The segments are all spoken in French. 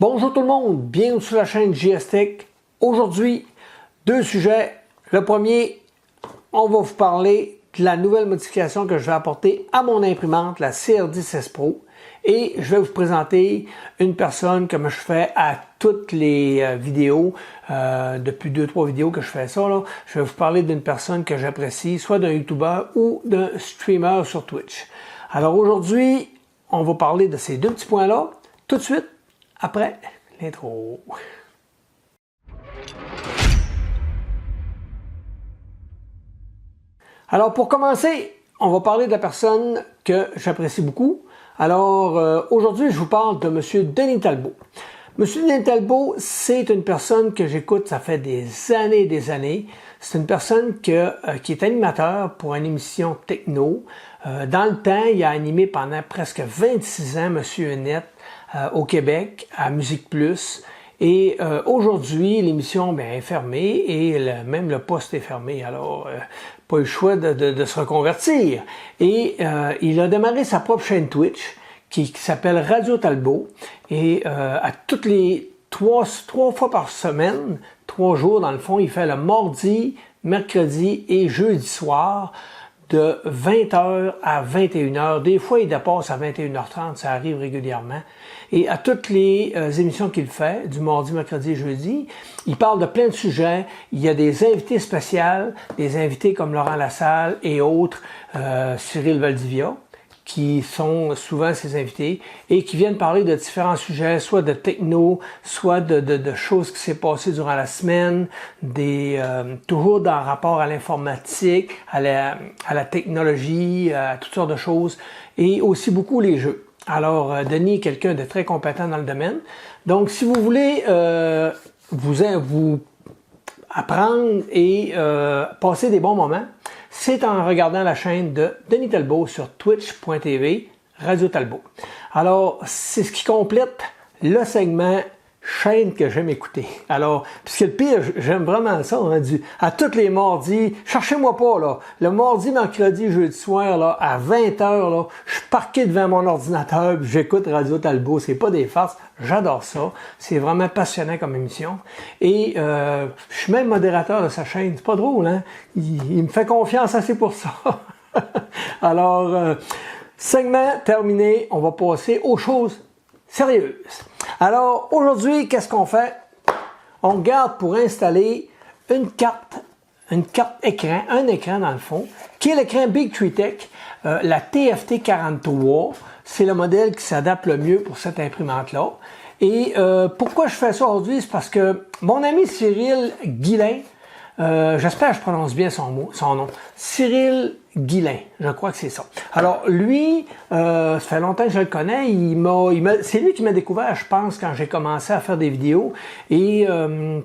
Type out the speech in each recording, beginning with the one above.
Bonjour tout le monde, bienvenue sur la chaîne JS Tech. Aujourd'hui, deux sujets. Le premier, on va vous parler de la nouvelle modification que je vais apporter à mon imprimante, la CR10S Pro. Et je vais vous présenter une personne comme je fais à toutes les vidéos, depuis 2-3 vidéos que je fais ça. Là. Je vais vous parler d'une personne que j'apprécie, soit d'un YouTuber ou d'un streamer sur Twitch. Alors aujourd'hui, on va parler de ces deux petits points-là, tout de suite, après l'intro. Alors pour commencer, on va parler de la personne que j'apprécie beaucoup. Alors aujourd'hui, je vous parle de M. Denis Talbot. M. Denis Talbot, c'est une personne que j'écoute, ça fait des années et des années. C'est une personne qui est animateur pour une émission techno. Dans le temps, il a animé pendant presque 26 ans M. Net au Québec, à Musique Plus. Et aujourd'hui, l'émission est fermée et même le poste est fermé. Alors, pas eu le choix de se reconvertir. Et il a démarré sa propre chaîne Twitch qui s'appelle Radio Talbot. Et à toutes les trois fois par semaine, 3 jours dans le fond, il fait le mardi, mercredi et jeudi soir de 20h à 21h. Des fois, il dépasse à 21h30, ça arrive régulièrement. Et à toutes les émissions qu'il fait, du mardi, mercredi et jeudi, il parle de plein de sujets. Il y a des invités spéciaux, des invités comme Laurent Lassalle et autres, Cyril Valdivia, qui sont souvent ses invités et qui viennent parler de différents sujets, soit de techno, soit de choses qui s'est passées durant la semaine, toujours dans rapport à l'informatique, à la technologie, à toutes sortes de choses, et aussi beaucoup les jeux. Alors, Denis est quelqu'un de très compétent dans le domaine. Donc, si vous voulez vous apprendre et passer des bons moments, c'est en regardant la chaîne de Denis Talbot sur twitch.tv, Radio Talbot. Alors, c'est ce qui complète le segment chaîne que j'aime écouter. Alors, puisque le pire, j'aime vraiment ça, à tous les mardis, cherchez-moi pas, là, le mardi, mercredi, jeudi soir, là, à 20h, là, je suis parqué devant mon ordinateur, puis j'écoute Radio Talbot, c'est pas des farces, j'adore ça, c'est vraiment passionnant comme émission, et je suis même modérateur de sa chaîne, c'est pas drôle, hein, il me fait confiance assez pour ça. Alors, segment terminé, on va passer aux choses sérieuses. Alors, aujourd'hui, qu'est-ce qu'on fait? On regarde pour installer une carte écran, un écran dans le fond, qui est l'écran Big Tree Tech, la TFT43. C'est le modèle qui s'adapte le mieux pour cette imprimante-là. Et pourquoi je fais ça aujourd'hui? C'est parce que mon ami Cyril Guillain, j'espère que je prononce bien son nom, Cyril Guillain, je crois que c'est ça. Alors lui, ça fait longtemps que je le connais, c'est lui qui m'a découvert, je pense, quand j'ai commencé à faire des vidéos. Et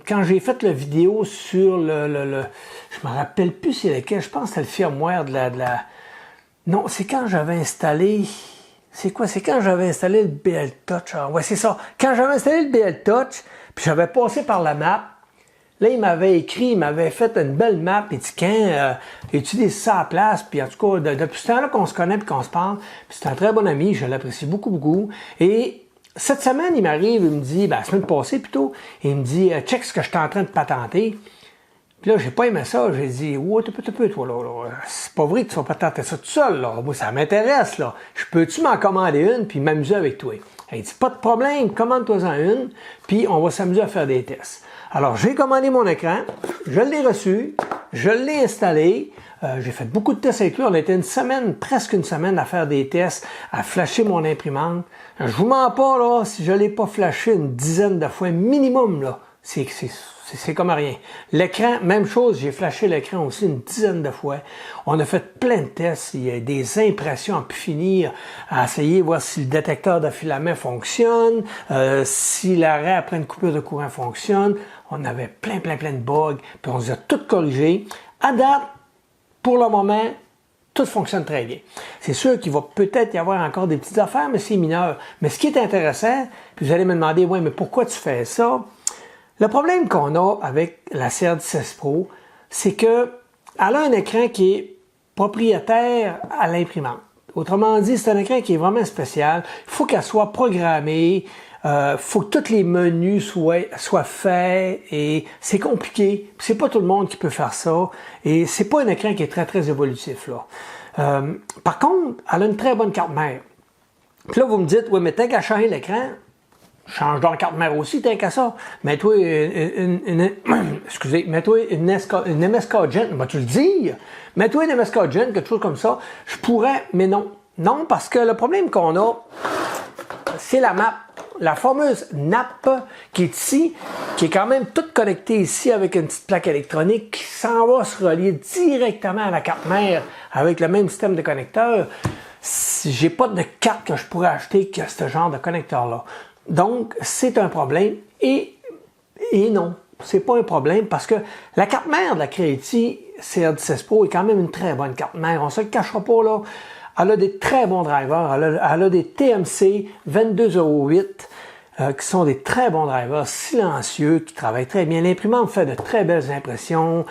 quand j'ai fait la vidéo sur je me rappelle plus c'est lequel, je pense que c'était le firmware Non, c'est quand j'avais installé... C'est quoi? C'est quand j'avais installé le BL Touch. Ah, ouais, c'est ça. Quand j'avais installé le BL Touch, puis j'avais passé par la map, là, il m'avait écrit, il m'avait fait une belle map, il dit quand utilise ça à la place, puis en tout cas, depuis ce temps-là qu'on se connaît et qu'on se parle, puis c'est un très bon ami, je l'apprécie beaucoup, beaucoup. Et cette semaine, il m'arrive, il me dit, la semaine passée plutôt, il me dit, check ce que je suis en train de patenter. Puis là, j'ai pas aimé ça, j'ai dit, ouais, t'es peu, toi, là. C'est pas vrai que tu vas patenter ça tout seul, là. Moi, ça m'intéresse, là. Je peux-tu m'en commander une, puis m'amuser avec toi? Il dit, pas de problème, commande-toi-en une, puis on va s'amuser à faire des tests. Alors, j'ai commandé mon écran, je l'ai reçu, je l'ai installé, j'ai fait beaucoup de tests avec lui. On a été presque une semaine à faire des tests, à flasher mon imprimante. Je vous mens pas, là, si je l'ai pas flashé une dizaine de fois minimum, là, c'est comme rien. L'écran, même chose, j'ai flashé l'écran aussi une dizaine de fois. On a fait plein de tests, il y a des impressions à pu finir, à essayer de voir si le détecteur de filament fonctionne, si l'arrêt après une coupure de courant fonctionne. On avait plein de bugs, puis on les a tout corrigés. À date, pour le moment, tout fonctionne très bien. C'est sûr qu'il va peut-être y avoir encore des petites affaires, mais c'est mineur. Mais ce qui est intéressant, puis vous allez me demander, ouais, mais pourquoi tu fais ça? Le problème qu'on a avec la CR10S Pro, c'est qu'elle a un écran qui est propriétaire à l'imprimante. Autrement dit, c'est un écran qui est vraiment spécial. Il faut qu'elle soit programmée. Faut que tous les menus soient faits et c'est compliqué. C'est pas tout le monde qui peut faire ça. Et c'est pas un écran qui est très, très évolutif, là. Par contre, elle a une très bonne carte mère. Puis là, vous me dites, oui, mais t'as qu'à changer l'écran. Change donc la carte mère aussi, t'as qu'à ça. Mets-toi mets-toi une MSK Gen, vas-tu le dire? Mets-toi une MSK Gen, quelque chose comme ça. Je pourrais, mais non. Non, parce que le problème qu'on a, c'est la map. La fameuse nappe qui est ici, qui est quand même toute connectée ici avec une petite plaque électronique qui s'en va se relier directement à la carte mère avec le même système de connecteur. J'ai pas de carte que je pourrais acheter qui a ce genre de connecteur-là. Donc, c'est un problème et non, c'est pas un problème parce que la carte mère de la Creality CR16 Pro est quand même une très bonne carte mère. On se le cachera pas, là. Elle a des très bons drivers. Elle a des TMC 2208 qui sont des très bons drivers silencieux qui travaillent très bien. L'imprimante fait de très belles impressions.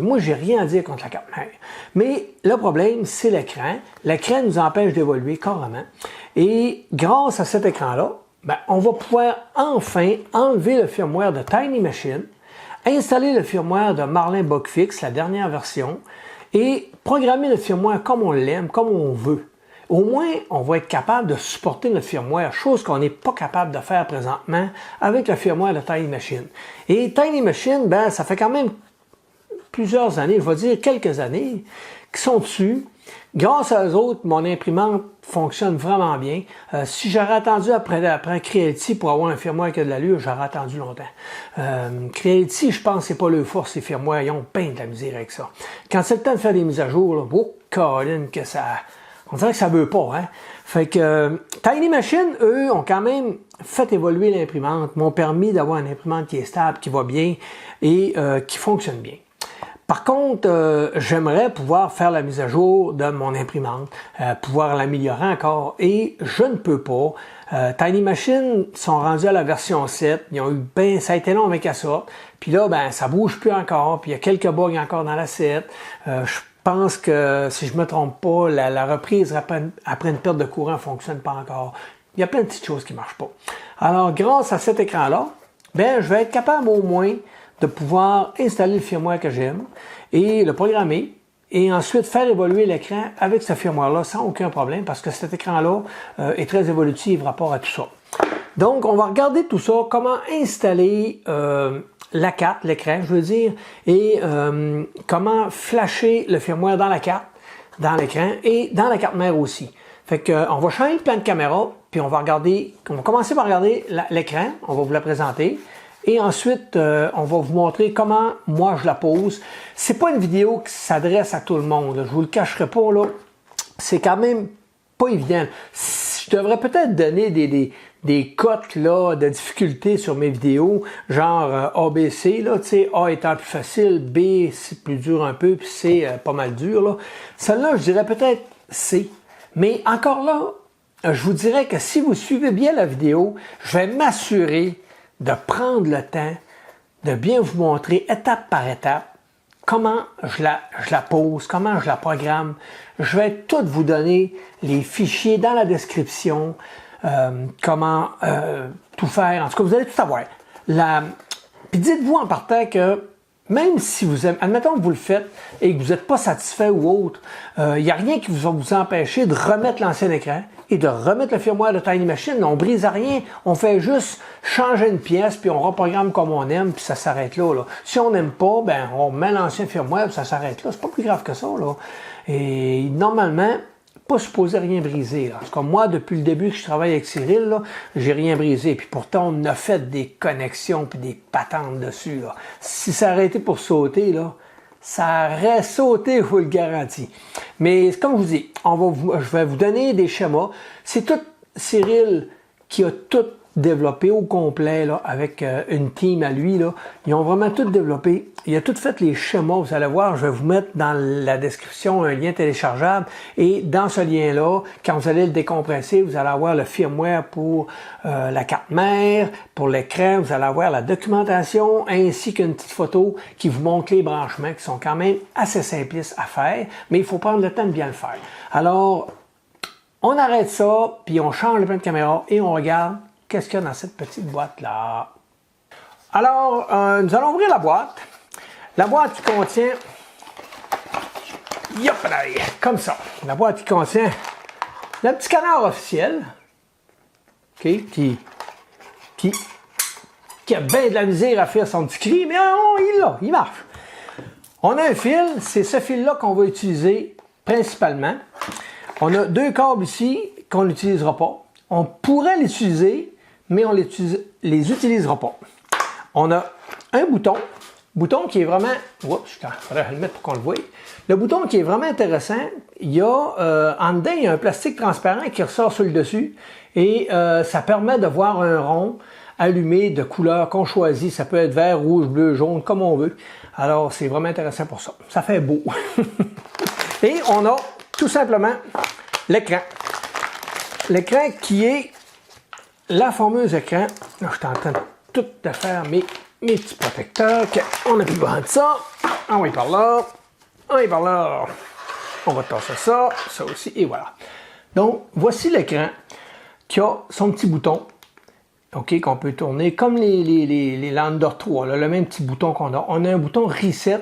Moi, j'ai rien à dire contre la carte mère. Mais le problème, c'est l'écran. L'écran nous empêche d'évoluer carrément. Et grâce à cet écran-là, ben, on va pouvoir enfin enlever le firmware de Tiny Machine, installer le firmware de Marlin Bugfix, la dernière version, et programmer le firmware comme on l'aime, comme on veut. Au moins, on va être capable de supporter notre firmware, chose qu'on n'est pas capable de faire présentement avec le firmware de Tiny Machine. Et Tiny Machine, ben, ça fait quand même plusieurs années, je vais dire quelques années, qui sont dessus. Grâce à eux autres, mon imprimante fonctionne vraiment bien. Si j'aurais attendu après Creality pour avoir un firmware qui a de l'allure, j'aurais attendu longtemps. Creality, je pense que c'est pas leur force, ces firmwares, ils ont peint de la misère avec ça. Quand c'est le temps de faire des mises à jour, là, oh, Colin, que ça... On dirait que ça veut pas, hein? Fait que Tiny Machine, eux, ont quand même fait évoluer l'imprimante, m'ont permis d'avoir une imprimante qui est stable, qui va bien et qui fonctionne bien. Par contre, j'aimerais pouvoir faire la mise à jour de mon imprimante, pouvoir l'améliorer encore, et je ne peux pas. Tiny Machine sont rendus à la version 7, ils ont eu ça a été long avec la sorte, puis là, ben, ça bouge plus encore, puis il y a quelques bugs encore dans la 7. Je pense que, si je me trompe pas, la reprise après une perte de courant ne fonctionne pas encore. Il y a plein de petites choses qui ne marchent pas. Alors, grâce à cet écran-là, ben, je vais être capable au moins de pouvoir installer le firmware que j'aime et le programmer et ensuite faire évoluer l'écran avec ce firmware-là sans aucun problème parce que cet écran-là est très évolutif par rapport à tout ça. Donc, on va regarder tout ça, comment installer la carte, l'écran, je veux dire, et comment flasher le firmware dans la carte, dans l'écran et dans la carte mère aussi. Fait que, on va changer le plan de caméra, puis on va commencer par regarder l'écran, on va vous la présenter. Et ensuite, on va vous montrer comment moi je la pose. C'est pas une vidéo qui s'adresse à tout le monde. Je vous le cacherai pas, là. C'est quand même pas évident. Je devrais peut-être donner des cotes là, de difficulté sur mes vidéos, genre ABC, là, tu sais, A étant plus facile, B c'est plus dur un peu, puis C pas mal dur. Là. Celle-là, je dirais peut-être C. Mais encore là, je vous dirais que si vous suivez bien la vidéo, je vais m'assurer de prendre le temps de bien vous montrer étape par étape comment je la pose, comment je la programme. Je vais tout vous donner les fichiers dans la description, comment tout faire. En tout cas, vous allez tout savoir. Puis dites-vous en partant que même si vous aimez, admettons que vous le faites et que vous n'êtes pas satisfait ou autre, il n'y a rien qui va vous empêcher de remettre l'ancien écran et de remettre le firmware de Tiny Machine. On brise rien, on fait juste changer une pièce puis on reprogramme comme on aime puis ça s'arrête là. Si on n'aime pas, ben on met l'ancien firmware puis ça s'arrête là. C'est pas plus grave que ça. Là. Et normalement, pas supposé rien briser. Là. Parce que moi, depuis le début que je travaille avec Cyril, là, j'ai rien brisé. Puis pourtant, on a fait des connexions puis des patentes dessus. Là. Si ça aurait été pour sauter, là, ça aurait sauté, je vous le garantis. Mais comme je vous dis, je vais vous donner des schémas. C'est tout Cyril qui a tout développé au complet là, avec une team à lui. Là. Ils ont vraiment tout développé. Il a tout fait les schémas. Vous allez voir, je vais vous mettre dans la description un lien téléchargeable. Et dans ce lien-là, quand vous allez le décompresser, vous allez avoir le firmware pour la carte mère, pour l'écran. Vous allez avoir la documentation ainsi qu'une petite photo qui vous montre les branchements qui sont quand même assez simplistes à faire. Mais il faut prendre le temps de bien le faire. Alors, On arrête ça, puis on change le plan de caméra et on regarde qu'est-ce qu'il y a dans cette petite boîte-là. Alors, nous allons ouvrir la boîte. La boîte qui contient, comme ça, la boîte qui contient le petit canard officiel, okay, qui a bien de la misère à faire son petit cri, mais il l'a, il marche. On a un fil, c'est ce fil-là qu'on va utiliser principalement. On a 2 câbles ici qu'on n'utilisera pas. On pourrait les utiliser, mais on les utilisera pas. On a un bouton qui est vraiment... Oups, il faudrait le mettre pour qu'on le voie. Le bouton qui est vraiment intéressant, il y a en dedans, il y a un plastique transparent qui ressort sur le dessus et ça permet de voir un rond allumé de couleur qu'on choisit. Ça peut être vert, rouge, bleu, jaune, comme on veut. Alors, c'est vraiment intéressant pour ça. Ça fait beau. Et on a tout simplement l'écran. L'écran qui est la fameuse écran. Là, je suis en train de tout de faire mes petits protecteurs. On n'a plus besoin de ça. On va par là. On va par là. On va tasser ça. Ça aussi. Et voilà. Donc, voici l'écran qui a son petit bouton. OK, qu'on peut tourner comme les Lander 3, là, le même petit bouton qu'on a. On a un bouton Reset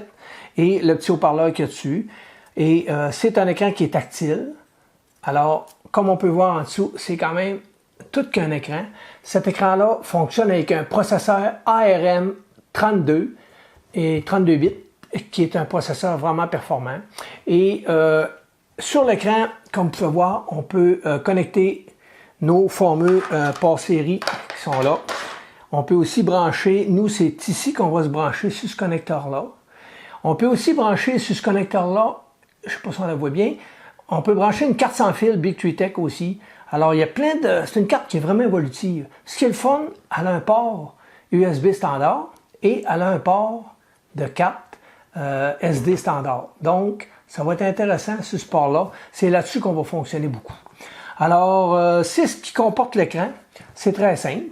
et le petit haut-parleur qu'il y a dessus. Et c'est un écran qui est tactile. Alors, comme on peut voir en dessous, c'est quand même tout qu'un écran. Cet écran-là fonctionne avec un processeur ARM 32 et 32 bits, qui est un processeur vraiment performant. Et sur l'écran, comme vous pouvez voir, on peut connecter nos fameux port série qui sont là. On peut aussi brancher, nous c'est ici qu'on va se brancher sur ce connecteur-là. On peut aussi brancher sur ce connecteur-là, je ne sais pas si on la voit bien, on peut brancher une carte sans fil Big Tree Tech aussi. Alors il y a plein de... c'est une carte qui est vraiment évolutive. Ce qui est le fun, elle a un port USB standard et elle a un port de carte SD standard. Donc ça va être intéressant ce port-là. C'est là-dessus qu'on va fonctionner beaucoup. Alors, c'est ce qui comporte l'écran. C'est très simple.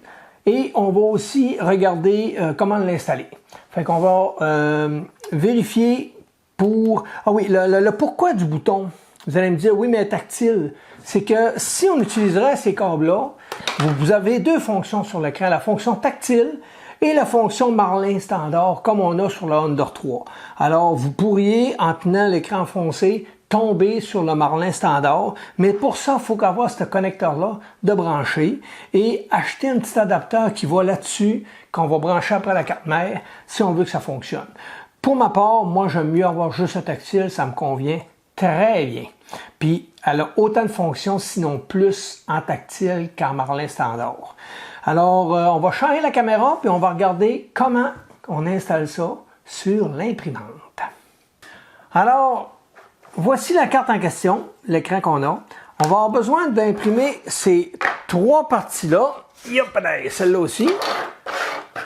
Et on va aussi regarder comment l'installer. Fait qu'on va vérifier pour... Ah oui, le pourquoi du bouton. Vous allez me dire, oui, mais tactile. C'est que si on utiliserait ces câbles-là, vous avez 2 fonctions sur l'écran. La fonction tactile et la fonction Marlin standard, comme on a sur le Lander 3. Alors, vous pourriez, en tenant l'écran foncé, tomber sur le Marlin standard, mais pour ça, il faut avoir ce connecteur-là de brancher et acheter un petit adapteur qui va là-dessus, qu'on va brancher après la carte mère, si on veut que ça fonctionne. Pour ma part, moi, j'aime mieux avoir juste un tactile, ça me convient très bien. Puis, elle a autant de fonctions, sinon plus, en tactile qu'en Marlin standard. Alors, on va changer la caméra, puis on va regarder comment on installe ça sur l'imprimante. Alors, voici la carte en question, l'écran qu'on a. On va avoir besoin d'imprimer ces 3 parties-là. Celle-là aussi.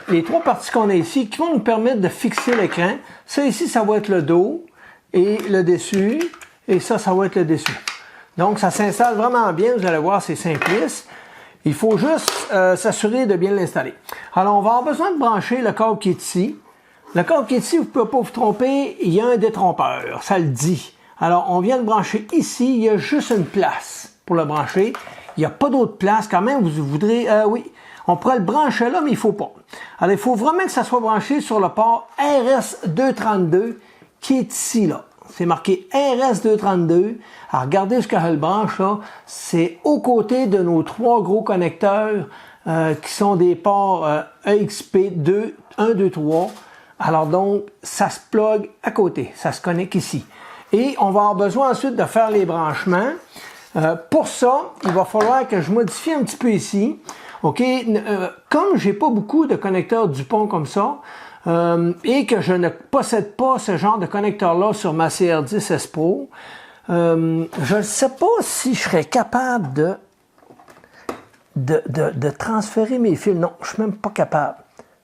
Les 3 parties qu'on a ici qui vont nous permettre de fixer l'écran. Ça ici, ça va être le dos et le dessus. Et ça, ça va être le dessus. Donc, ça s'installe vraiment bien. Vous allez voir, c'est simpliste. Il faut juste s'assurer de bien l'installer. Alors, on va avoir besoin de brancher le câble qui est ici. Le câble qui est ici, vous ne pouvez pas vous tromper, il y a un détrompeur, ça le dit. Alors, on vient le brancher ici, il y a juste une place pour le brancher. Il n'y a pas d'autre place quand même, vous voudrez... oui, on pourrait le brancher là, mais il ne faut pas. Alors, il faut vraiment que ça soit branché sur le port RS232 qui est ici, là. C'est marqué RS232. Alors, regardez ce qu'elle branche là. C'est aux côtés de nos 3 gros connecteurs qui sont des ports EXP2, 1, 2, 3. Alors donc, ça se plug à côté. Ça se connecte ici. Et on va avoir besoin ensuite de faire les branchements. Pour ça, il va falloir que je modifie un petit peu ici. OK? Comme j'ai pas beaucoup de connecteurs Dupont comme ça, et que je ne possède pas ce genre de connecteur-là sur ma CR10 S Pro, je ne sais pas si je serais capable de transférer mes fils. Non, je ne suis même pas capable.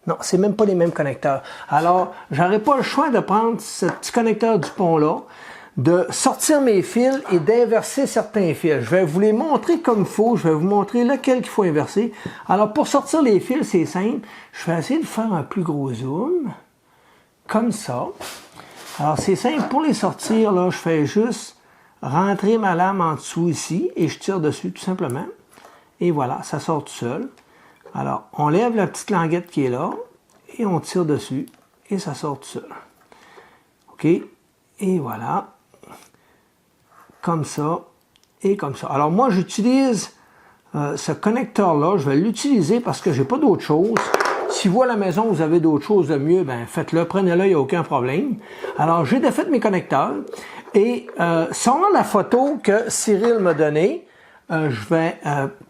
Non, c'est même pas les mêmes connecteurs. Alors, j'aurais pas le choix de prendre ce petit connecteur Dupont-là, de sortir mes fils et d'inverser certains fils. Je vais vous les montrer comme il faut. Je vais vous montrer lequel qu'il faut inverser. Alors, pour sortir les fils, c'est simple. Je vais essayer de faire un plus gros zoom. Comme ça. Alors, c'est simple. Pour les sortir, là, je fais juste rentrer ma lame en dessous ici et je tire dessus tout simplement. Et voilà, ça sort tout seul. Alors, on lève la petite languette qui est là et on tire dessus et ça sort tout seul. OK? Et voilà. Comme ça et comme ça. Alors, moi, j'utilise ce connecteur-là. Je vais l'utiliser parce que j'ai pas d'autre chose. Si vous, à la maison, vous avez d'autres choses de mieux, ben faites-le, prenez-le, il n'y a aucun problème. Alors, j'ai défait mes connecteurs et selon la photo que Cyril m'a donnée, je vais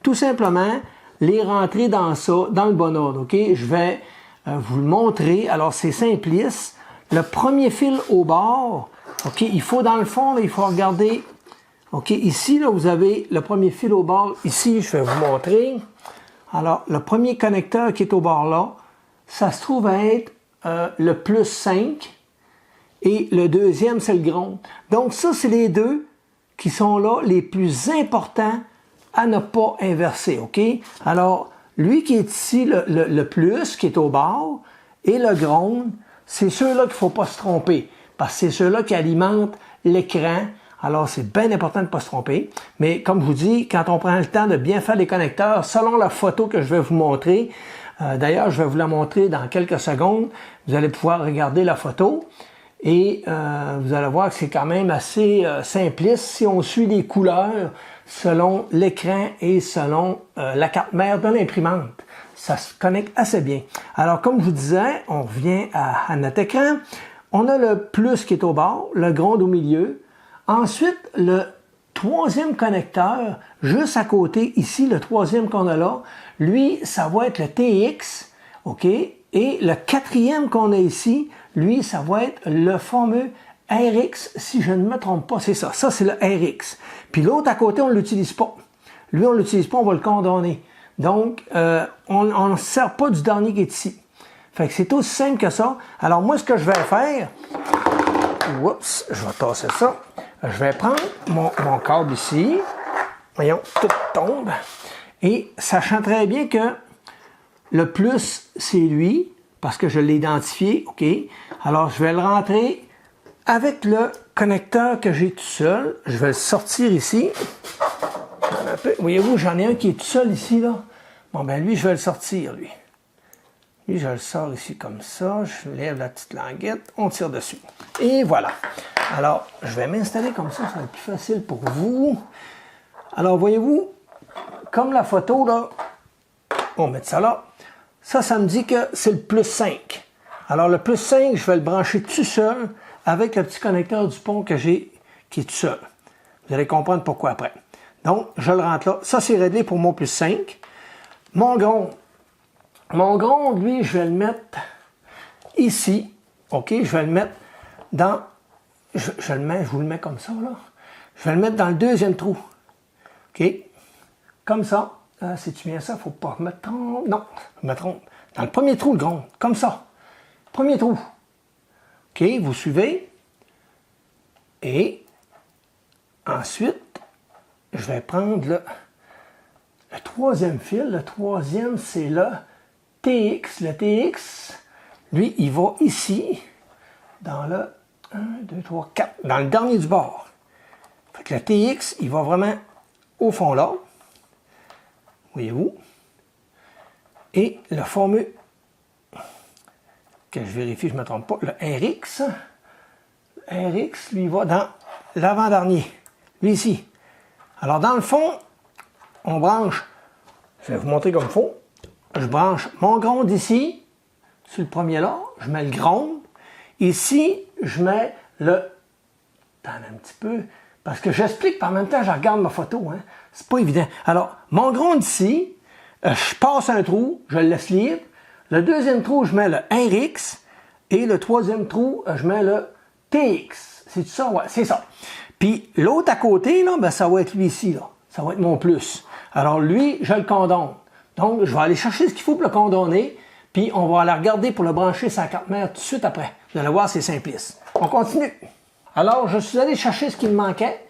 tout simplement les rentrer dans ça, dans le bon ordre, OK? Je vais vous le montrer. Alors, c'est simpliste. Le premier fil au bord, OK, il faut dans le fond, là, il faut regarder, OK, ici, là, vous avez le premier fil au bord. Ici, je vais vous montrer. Alors, le premier connecteur qui est au bord là, ça se trouve à être le plus 5 et le deuxième, c'est le ground. Donc, ça, c'est les deux qui sont là les plus importants à ne pas inverser, OK? Alors, lui qui est ici, le plus, qui est au bord, et le ground, c'est ceux-là qu'il ne faut pas se tromper, parce que c'est ceux-là qui alimentent l'écran. Alors, c'est bien important de ne pas se tromper. Mais comme je vous dis, quand on prend le temps de bien faire les connecteurs, selon la photo que je vais vous montrer, d'ailleurs, je vais vous la montrer dans quelques secondes, vous allez pouvoir regarder la photo et vous allez voir que c'est quand même assez simpliste si on suit les couleurs selon l'écran et selon la carte mère de l'imprimante. Ça se connecte assez bien. Alors, comme je vous disais, on revient à notre écran. On a le plus qui est au bord, le ground au milieu. Ensuite, le troisième connecteur, juste à côté, ici, le troisième qu'on a là, lui, ça va être le TX, OK? Et le quatrième qu'on a ici, lui, ça va être le fameux RX, si je ne me trompe pas, c'est ça. Ça, c'est le RX. Puis l'autre à côté, on ne l'utilise pas. Lui, on ne l'utilise pas, on va le condamner. Donc, on ne sert pas du dernier qui est ici. Fait que c'est aussi simple que ça. Alors, moi, ce que je vais faire, oups, je vais tasser ça. Je vais prendre mon câble ici. Voyons, tout tombe. Et sachant très bien que le plus, c'est lui, parce que je l'ai identifié, OK? Alors, je vais le rentrer avec le connecteur que j'ai tout seul. Je vais le sortir ici. Voyez-vous, j'en ai un qui est tout seul ici, là. Bon, ben lui, je vais le sortir, lui. Lui, je le sors ici comme ça. Je lève la petite languette. On tire dessus. Et voilà. Alors, je vais m'installer comme ça va être plus facile pour vous. Alors, voyez-vous, comme la photo, là, on va mettre ça là. Ça me dit que c'est le plus 5. Alors, le plus 5, je vais le brancher tout seul avec le petit connecteur du pont que j'ai qui est tout seul. Vous allez comprendre pourquoi après. Donc, je le rentre là. Ça, c'est réglé pour mon plus 5. Mon ground. Mon ground, lui, je vais le mettre ici. OK? Je vais le mettre dans... Je vous le mets comme ça, là. Je vais le mettre dans le deuxième trou. OK? Comme ça. C'est-tu bien ça? Faut pas me tromper. Non, je me trompe. Dans le premier trou, le ground. Comme ça. Premier trou. OK? Vous suivez. Et ensuite, je vais prendre le troisième fil. Le troisième, c'est le TX. Le TX, lui, il va ici, dans le 1, 2, 3, 4, dans le dernier du bord. Fait que le TX, il va vraiment au fond là. Voyez-vous? Et le fameux, que je vérifie, je ne me trompe pas, le RX. Le RX, lui, va dans l'avant-dernier. Lui ici. Alors, dans le fond, on branche, je vais vous montrer comme il faut. Je branche mon ground ici, sur le premier là, je mets le ground. Ici, je mets le... Attendez un petit peu, parce que j'explique, par en même temps, je regarde ma photo. Hein. C'est pas évident. Alors, mon ground ici, je passe un trou, je le laisse libre. Le deuxième trou, je mets le RX. Et le troisième trou, je mets le TX. C'est ça? Ouais, c'est ça. Puis l'autre à côté, là, ben, ça va être lui ici. Là. Ça va être mon plus. Alors lui, je le condamne. Donc, je vais aller chercher ce qu'il faut pour le condamner. Puis on va aller regarder pour le brancher sur la carte mère tout de suite après. Vous allez voir, c'est simpliste. On continue. Alors, je suis allé chercher ce qui me manquait.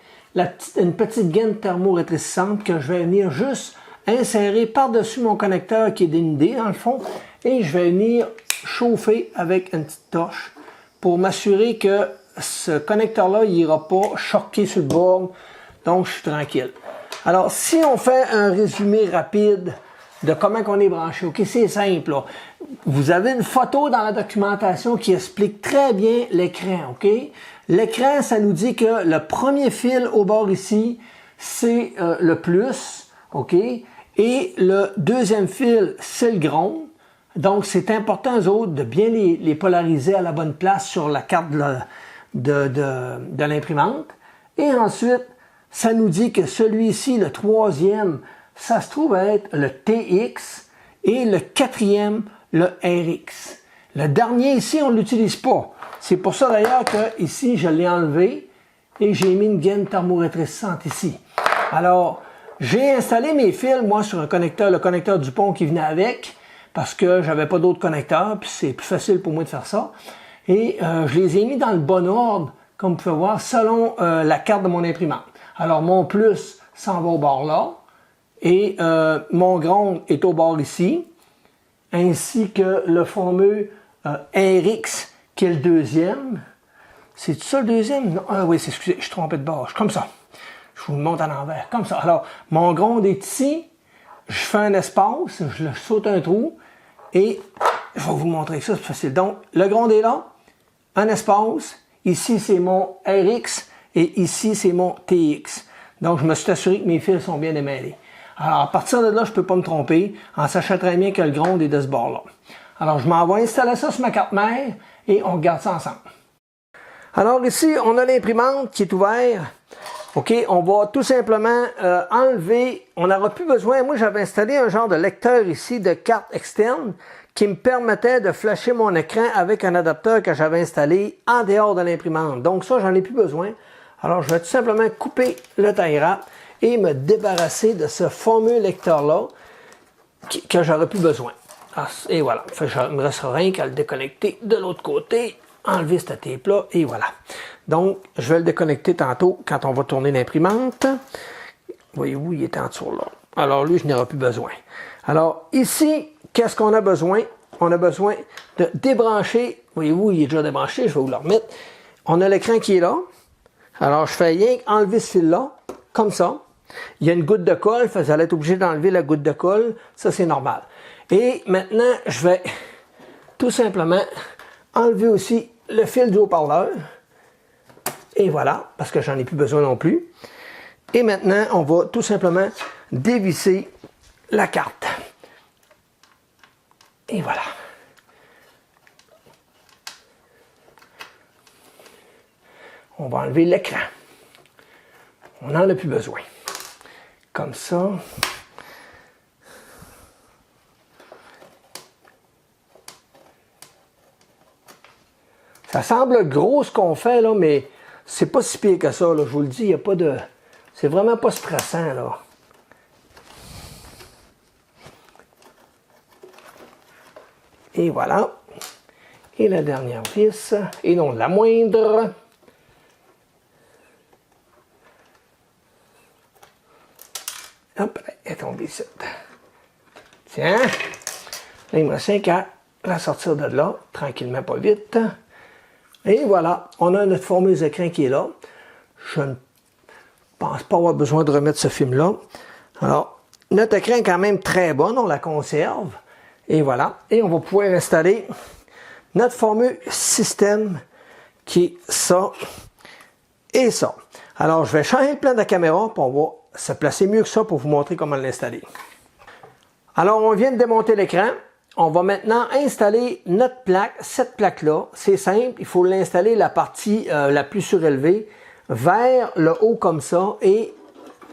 Une petite gaine thermorétrécissante que je vais venir juste insérer par-dessus mon connecteur qui est dénudé dans le fond. Et je vais venir chauffer avec une petite torche pour m'assurer que ce connecteur-là, il n'ira pas choquer sur le board, donc je suis tranquille. Alors, si on fait un résumé rapide de comment on est branché, ok, c'est simple, là. Vous avez une photo dans la documentation qui explique très bien l'écran, ok? L'écran, ça nous dit que le premier fil au bord ici, c'est le plus, ok? Et le deuxième fil, c'est le ground. Donc, c'est important, eux autres, de bien les polariser à la bonne place sur la carte de l'imprimante. Et ensuite, ça nous dit que celui-ci, le troisième, ça se trouve être le TX et le quatrième, le RX. Le dernier ici, on ne l'utilise pas. C'est pour ça d'ailleurs que ici, je l'ai enlevé et j'ai mis une gaine thermorétrécissante ici. Alors, j'ai installé mes fils, moi, sur un connecteur, le connecteur Dupont qui venait avec, parce que j'avais pas d'autres connecteurs, puis c'est plus facile pour moi de faire ça. Et je les ai mis dans le bon ordre, comme vous pouvez voir, selon la carte de mon imprimante. Alors, mon plus s'en va au bord là, et mon ground est au bord ici, ainsi que le fameux RX, qui est le deuxième. C'est ça le deuxième? Non, ah oui, excusez, je suis trompé de bord. Je suis comme ça. Je vous le montre à l'envers, comme ça. Alors, mon ground est ici. Je fais un espace, je le saute un trou et je vais vous montrer ça, c'est facile. Donc, le ground est là, un espace. Ici, c'est mon RX et ici, c'est mon TX. Donc, je me suis assuré que mes fils sont bien démêlés. Alors, à partir de là, je ne peux pas me tromper en sachant très bien que le ground est de ce bord-là. Alors, je m'en vais installer ça sur ma carte mère et on regarde ça ensemble. Alors, ici, on a l'imprimante qui est ouverte. OK, on va tout simplement enlever, on n'aura plus besoin, moi j'avais installé un genre de lecteur ici de carte externe qui me permettait de flasher mon écran avec un adapteur que j'avais installé en dehors de l'imprimante. Donc ça, j'en ai plus besoin. Alors je vais tout simplement couper le tie wrap et me débarrasser de ce fameux lecteur-là que j'aurais plus besoin. Et voilà, il ne me restera rien qu'à le déconnecter de l'autre côté, enlever cette tape-là et voilà. Donc, je vais le déconnecter tantôt quand on va tourner l'imprimante. Voyez-vous, il est en dessous là. Alors, lui, je n'aurai plus besoin. Alors, ici, qu'est-ce qu'on a besoin? On a besoin de débrancher. Voyez-vous, il est déjà débranché, je vais vous le remettre. On a l'écran qui est là. Alors, je fais rien qu'enlever ce fil-là, comme ça. Il y a une goutte de colle, vous allez être obligé d'enlever la goutte de colle. Ça, c'est normal. Et maintenant, je vais tout simplement enlever aussi le fil du haut-parleur. Et voilà, parce que j'en ai plus besoin non plus. Et maintenant, on va tout simplement dévisser la carte. Et voilà. On va enlever l'écran. On n'en a plus besoin. Comme ça. Ça semble gros ce qu'on fait, là, mais c'est pas si pire que ça, là. Je vous le dis, il n'y a pas de... C'est vraiment pas stressant, là. Et voilà. Et la dernière vis, et non la moindre. Hop, elle est tombée ici. Tiens. Là, il me reste qu'à la sortir de là, tranquillement, pas vite. Et voilà, on a notre fameux écran qui est là. Je ne pense pas avoir besoin de remettre ce film-là. Alors, notre écran est quand même très bon, on la conserve. Et voilà, et on va pouvoir installer notre fameux système qui est ça et ça. Alors, je vais changer le plan de la caméra, puis on va se placer mieux que ça pour vous montrer comment l'installer. Alors, on vient de démonter l'écran. On va maintenant installer notre plaque, cette plaque-là. C'est simple, il faut l'installer la partie la plus surélevée vers le haut comme ça et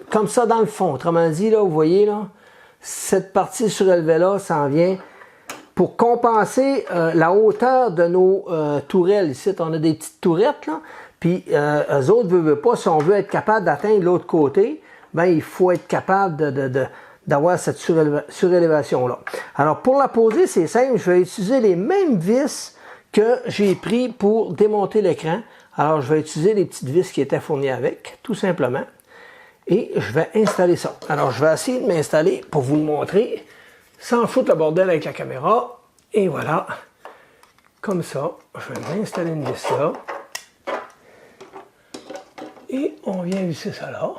comme ça dans le fond. Autrement dit, là, vous voyez, là, cette partie surélevée-là s'en vient pour compenser la hauteur de nos tourelles. Ici, on a des petites tourettes, là, puis eux autres ne veulent pas, si on veut être capable d'atteindre l'autre côté, ben il faut être capable d'avoir cette surélévation-là. Alors, pour la poser, c'est simple, je vais utiliser les mêmes vis que j'ai pris pour démonter l'écran. Alors, je vais utiliser les petites vis qui étaient fournies avec, tout simplement. Et je vais installer ça. Alors, je vais essayer de m'installer pour vous le montrer, sans foutre le bordel avec la caméra. Et voilà, comme ça, je vais m'installer une vis là. Et on vient visser ça là.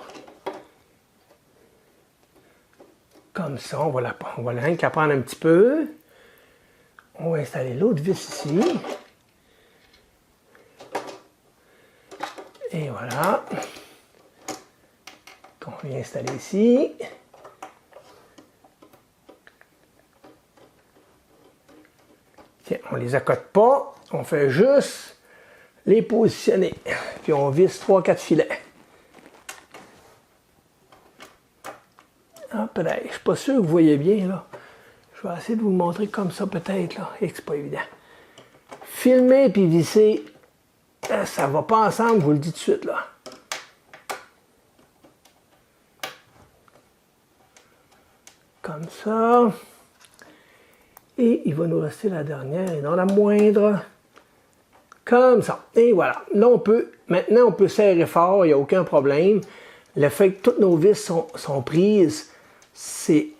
Comme ça, on va rien qu'à prendre un petit peu. On va installer l'autre vis ici. Et voilà. Qu'on vient installer ici. Tiens, on les accote pas. On fait juste les positionner. Puis on visse 3-4 filets. Hop là, je ne suis pas sûr que vous voyez bien là. Je vais essayer de vous le montrer comme ça peut-être là. Et que c'est pas évident. Filmer puis visser, ça ne va pas ensemble, je vous le dis tout de suite là. Comme ça. Et il va nous rester la dernière et non la moindre. Comme ça. Et voilà. Là, maintenant, on peut serrer fort, il n'y a aucun problème. Le fait que toutes nos vis sont prises, c'est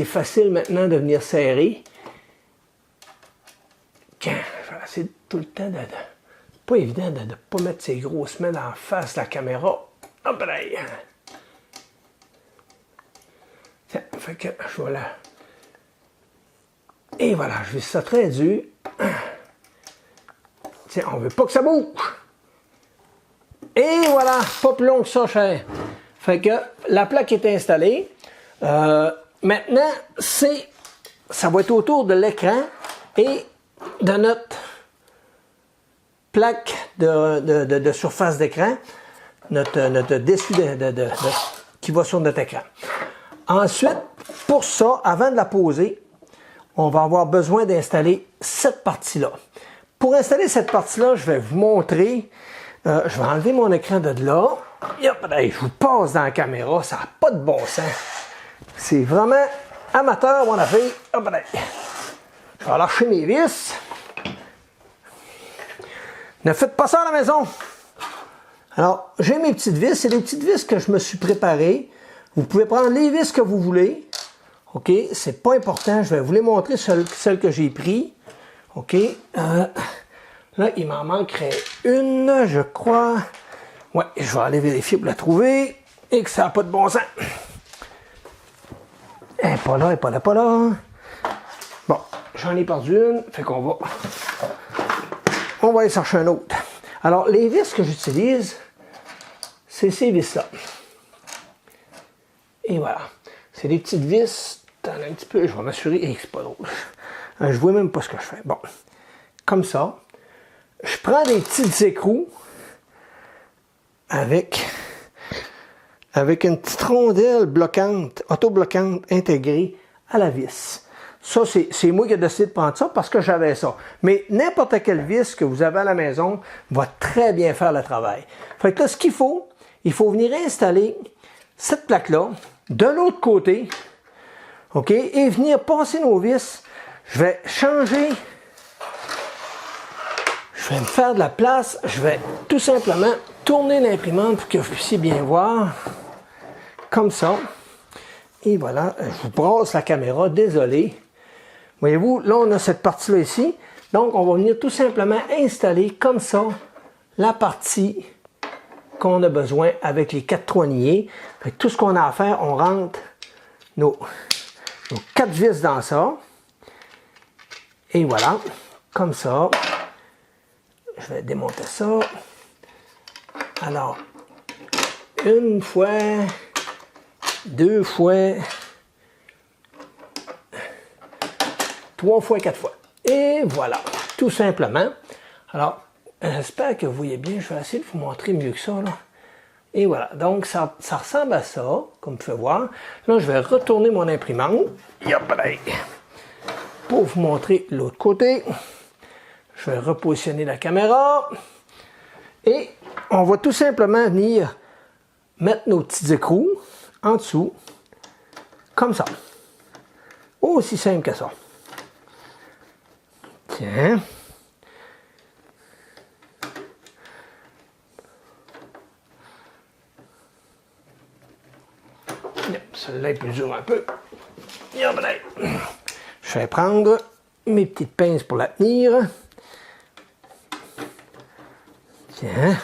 facile maintenant de venir serrer. Je vais essayer tout le temps de pas évident de ne pas mettre ces grosses mains en face de la caméra. Hop là! Tiens, fait que je vais là. Et voilà, je visse ça très dur. Tiens, on ne veut pas que ça bouge. Et voilà, pas plus long que ça, cher. Fait que la plaque est installée. Maintenant, ça va être autour de l'écran et de notre plaque de surface d'écran, notre dessus qui va sur notre écran. Ensuite, pour ça, avant de la poser, on va avoir besoin d'installer cette partie-là. Pour installer cette partie-là, je vais vous montrer. Je vais enlever mon écran de là. Et hop, je vous passe dans la caméra. Ça n'a pas de bon sens. C'est vraiment amateur, mon affaire. Hop, je vais lâcher mes vis. Ne faites pas ça à la maison. Alors, j'ai mes petites vis. C'est des petites vis que je me suis préparées. Vous pouvez prendre les vis que vous voulez. OK? C'est pas important. Je vais vous les montrer, celles que j'ai prises. OK? Là, il m'en manquerait une, je crois. Ouais, je vais aller vérifier pour la trouver. Et que ça n'a pas de bon sens. Elle n'est pas là, elle n'est pas là, pas là. Bon, j'en ai perdu une. Fait qu'on va... On va aller chercher un autre. Alors, les vis que j'utilise, c'est ces vis-là. Et voilà. C'est des petites vis. T'en as un petit peu. Je vais m'assurer. Et c'est pas drôle. Je vois même pas ce que je fais. Bon. Comme ça. Je prends des petites écrous avec une petite rondelle bloquante, auto-bloquante intégrée à la vis. Ça, c'est moi qui ai décidé de prendre ça parce que j'avais ça. Mais n'importe quelle vis que vous avez à la maison va très bien faire le travail. Fait que là, ce qu'il faut, il faut venir installer cette plaque-là de l'autre côté, OK, et venir passer nos vis. Je vais changer. Je vais me faire de la place. Je vais tout simplement tourner l'imprimante pour que vous puissiez bien voir. Comme ça. Et voilà, je vous brasse la caméra, désolé. Voyez-vous, là on a cette partie-là ici. Donc on va venir tout simplement installer comme ça la partie qu'on a besoin avec les 4 trous niés. Tout ce qu'on a à faire, on rentre nos 4 vis dans ça. Et voilà, comme ça. Je vais démonter ça. Alors, une fois, 2 fois, 3 fois, 4 fois. Et voilà, tout simplement. Alors, j'espère que vous voyez bien. Je vais essayer de vous montrer mieux que ça, là. Et voilà, donc ça ressemble à ça, comme vous pouvez voir. Là, je vais retourner mon imprimante. Pour vous montrer l'autre côté. Je vais repositionner la caméra. Et on va tout simplement venir mettre nos petits écrous en dessous, comme ça. Aussi simple que ça. Tiens. Celle-là est plus dure un peu. Je vais prendre mes petites pinces pour la tenir. Tiens.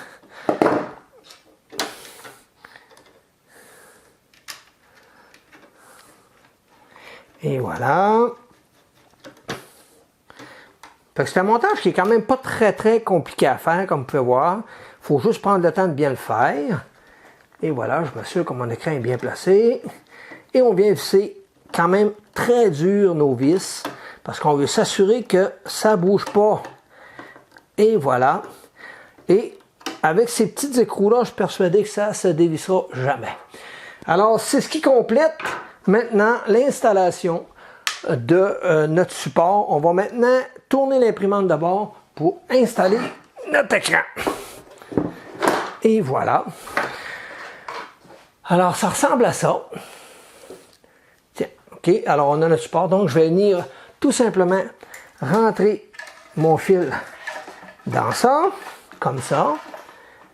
Et voilà. C'est un montage qui est quand même pas très compliqué à faire, comme vous pouvez voir. Il faut juste prendre le temps de bien le faire. Et voilà, je m'assure que mon écran est bien placé. Et on vient visser quand même très dur nos vis, parce qu'on veut s'assurer que ça ne bouge pas. Et voilà. Et avec ces petites écrous-là, je suis persuadé que ça ne se dévissera jamais. Alors, c'est ce qui complète maintenant l'installation de notre support. On va maintenant tourner l'imprimante d'abord pour installer notre écran. Et voilà. Alors, ça ressemble à ça. Tiens, OK. Alors, on a notre support. Donc, je vais venir tout simplement rentrer mon fil dans ça, comme ça,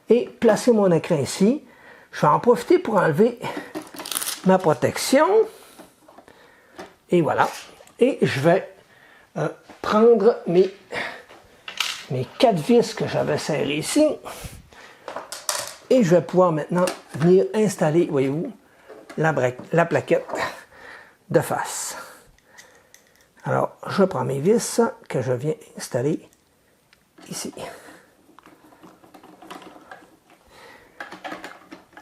et placer mon écran ici. Je vais en profiter pour enlever ma protection. Et voilà. Et je vais prendre mes 4 vis que j'avais serrées ici. Et je vais pouvoir maintenant venir installer, voyez-vous, la plaquette de face. Alors, je prends mes vis que je viens installer ici.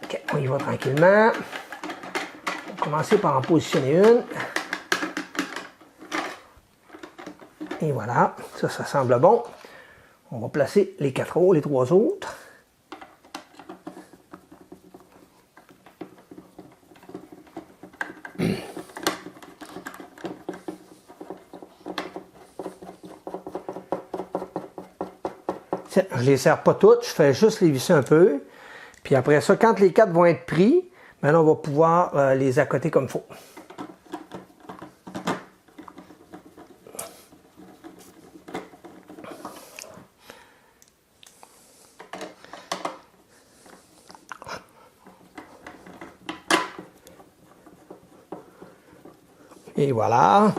OK, on y va tranquillement. On va commencer par en positionner une. Et voilà, ça semble bon. On va placer les 3 autres. Je ne les serre pas toutes, je fais juste les visser un peu. Puis après ça, quand les 4 vont être pris, maintenant on va pouvoir les accoter comme il faut. Et voilà.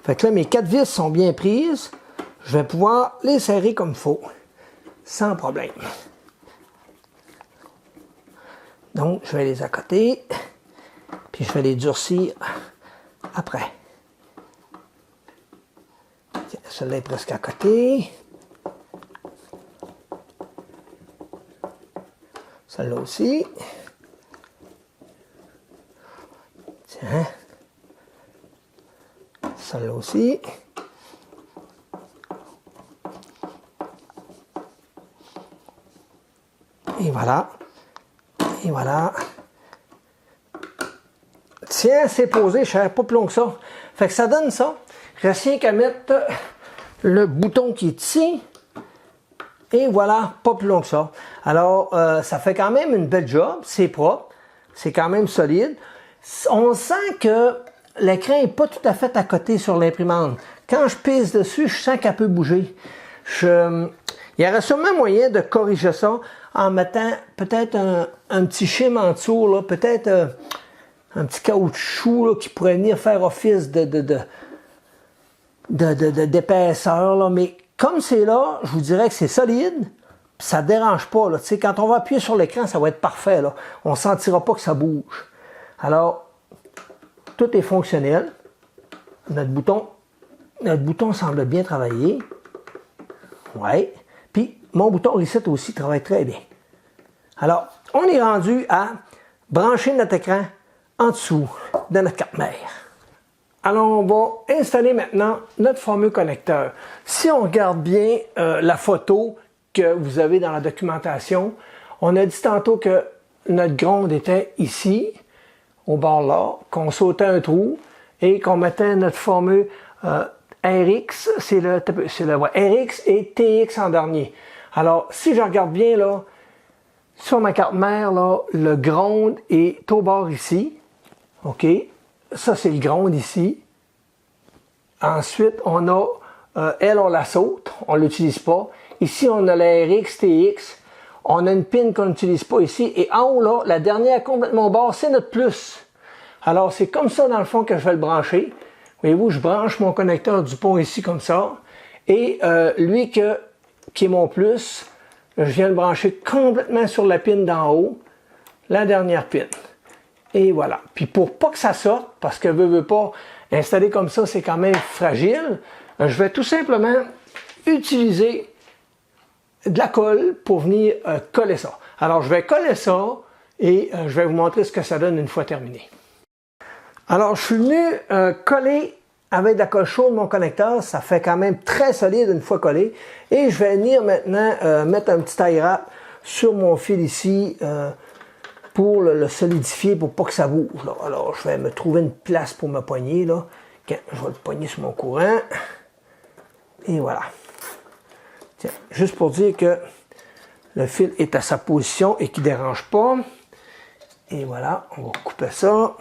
Fait que là, mes 4 vis sont bien prises. Je vais pouvoir les serrer comme il faut, sans problème. Donc, je vais les accoter, puis je vais les durcir après. Celle-là est presque à côté. Celle-là aussi. Tiens. Celle-là aussi. Et voilà. Et voilà. Tiens, c'est posé, je ne savais pas plus long que ça. Fait que ça donne ça. Reste rien qu'à mettre le bouton qui est ici. Et voilà, pas plus long que ça. Alors, ça fait quand même une belle job. C'est propre. C'est quand même solide. On sent que l'écran n'est pas tout à fait à côté sur l'imprimante. Quand je pèse dessus, je sens qu'elle peut bouger. Il y aurait sûrement moyen de corriger ça en mettant peut-être un petit chim en dessous, peut-être un petit caoutchouc là, qui pourrait venir faire office d'épaisseur. Mais comme c'est là, je vous dirais que c'est solide, ça ne dérange pas. Là. Quand on va appuyer sur l'écran, ça va être parfait. Là. On ne sentira pas que ça bouge. Alors, tout est fonctionnel. Notre bouton semble bien travailler. Ouais. Puis, mon bouton reset aussi travaille très bien. Alors, on est rendu à brancher notre écran en dessous de notre carte mère. Alors, on va installer maintenant notre fameux connecteur. Si on regarde bien la photo que vous avez dans la documentation, on a dit tantôt que notre gronde était ici, au bord là, qu'on sautait un trou et qu'on mettait notre fameux RX, c'est le RX et TX en dernier. Alors, si je regarde bien là, sur ma carte mère, là, le gronde est au bord ici. OK? Ça, c'est le gronde ici. Ensuite, on a, elle, on la saute, on ne l'utilise pas. Ici, on a la RX, TX. On a une pin qu'on n'utilise pas ici. Et en haut, là, la dernière complètement au bord, c'est notre plus. Alors, c'est comme ça, dans le fond, que je vais le brancher. Voyez-vous, je branche mon connecteur du pont ici, comme ça. Et lui, qui est mon plus, je viens le brancher complètement sur la pin d'en haut, la dernière pin. Et voilà. Puis pour pas que ça sorte, parce que veut pas, Installé comme ça, c'est quand même fragile. Je vais tout simplement utiliser de la colle pour venir coller ça. Alors, je vais coller ça et je vais vous montrer ce que ça donne une fois terminé. Alors, je suis venu coller avec de la colle chaude mon connecteur. Ça fait quand même très solide une fois collé. Et je vais venir maintenant mettre un petit tie wrap sur mon fil ici pour le solidifier, pour pas que ça bouge. Là. Alors, je vais me trouver une place pour me poigner. Là. Je vais le poigner sur mon courant. Et voilà. Tiens, juste pour dire que le fil est à sa position et qu'il ne dérange pas. Et voilà, on va couper ça.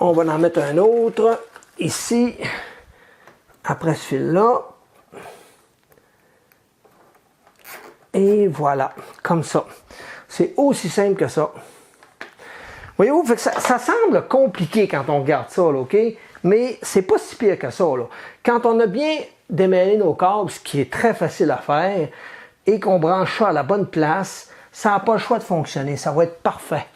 On va en mettre un autre ici, après ce fil-là. Et voilà, comme ça. C'est aussi simple que ça. Voyez-vous, ça semble compliqué quand on regarde ça, là, OK? Mais c'est pas si pire que ça, là. Quand on a bien démêlé nos câbles, ce qui est très facile à faire, et qu'on branche ça à la bonne place, ça n'a pas le choix de fonctionner, ça va être parfait.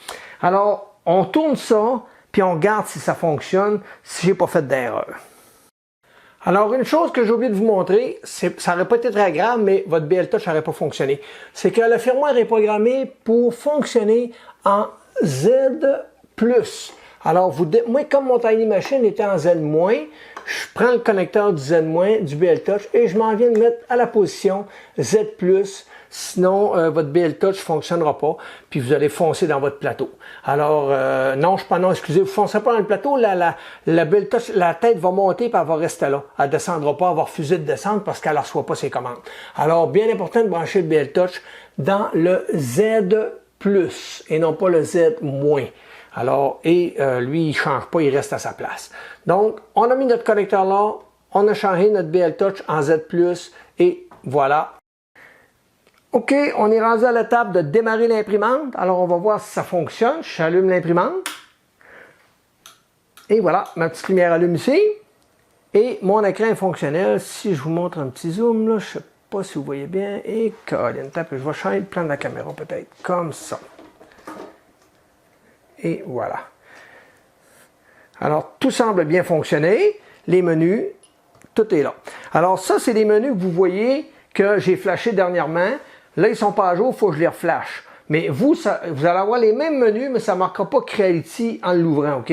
Alors, on tourne ça, puis on regarde si ça fonctionne, si j'ai pas fait d'erreur. Alors, une chose que j'ai oublié de vous montrer, ça n'aurait pas été très grave, mais votre BL Touch n'aurait pas fonctionné. C'est que le firmware est programmé pour fonctionner en Z+. Alors, moi, comme mon Tiny Machine était en Z-, je prends le connecteur du Z-, du BL Touch, et je m'en viens de mettre à la position Z+, sinon votre BL Touch ne fonctionnera pas, puis vous allez foncer dans votre plateau. Alors, non, excusez, vous ne foncerez pas dans le plateau, la BL Touch, la tête va monter, puis elle va rester là. Elle ne descendra pas, elle va refuser de descendre parce qu'elle ne reçoit pas ses commandes. Alors, bien important de brancher le BL Touch dans le Z+, et non pas le Z-. Alors, lui, il ne change pas, il reste à sa place. Donc, on a mis notre connecteur là, on a changé notre BL Touch en Z+, et voilà. OK, on est rendu à l'étape de démarrer l'imprimante. Alors, on va voir si ça fonctionne. J'allume l'imprimante. Et voilà, ma petite lumière allume ici. Et mon écran est fonctionnel. Si je vous montre un petit zoom, là, je ne sais pas si vous voyez bien. Et Colin, je vais changer le plan de la caméra peut-être, comme ça. Et voilà. Alors, tout semble bien fonctionner. Les menus, tout est là. Alors, ça, c'est les menus que vous voyez que j'ai flashés dernièrement. Là, ils ne sont pas à jour, il faut que je les reflash. Mais vous allez avoir les mêmes menus, mais ça ne marquera pas Creality en l'ouvrant, OK?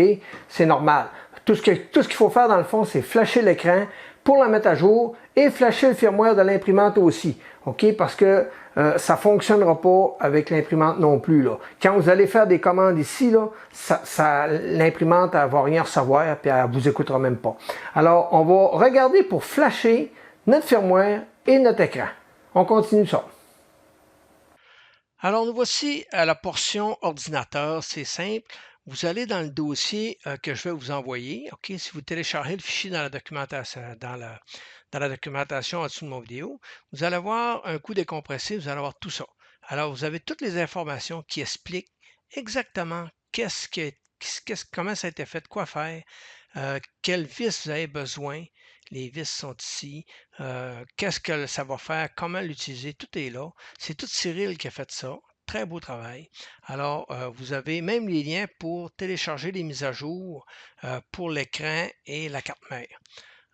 C'est normal. Tout ce qu'il faut faire, dans le fond, c'est flasher l'écran pour la mettre à jour et flasher le firmware de l'imprimante aussi, OK? Parce que ça ne fonctionnera pas avec l'imprimante non plus, là. Quand vous allez faire des commandes ici, là, l'imprimante ne va rien recevoir et elle ne vous écoutera même pas. Alors, on va regarder pour flasher notre firmware et notre écran. On continue ça. Alors, nous voici à la portion ordinateur. C'est simple. Vous allez dans le dossier que je vais vous envoyer. OK, si vous téléchargez le fichier dans la documentation, en dessous de mon vidéo, vous allez avoir un coup décompressé, vous allez avoir tout ça. Alors, vous avez toutes les informations qui expliquent exactement comment ça a été fait, quoi faire, quelles vis vous avez besoin. Les vis sont ici. Qu'est-ce que ça va faire? Comment l'utiliser? Tout est là. C'est tout Cyril qui a fait ça. Très beau travail. Alors, vous avez même les liens pour télécharger les mises à jour pour l'écran et la carte mère.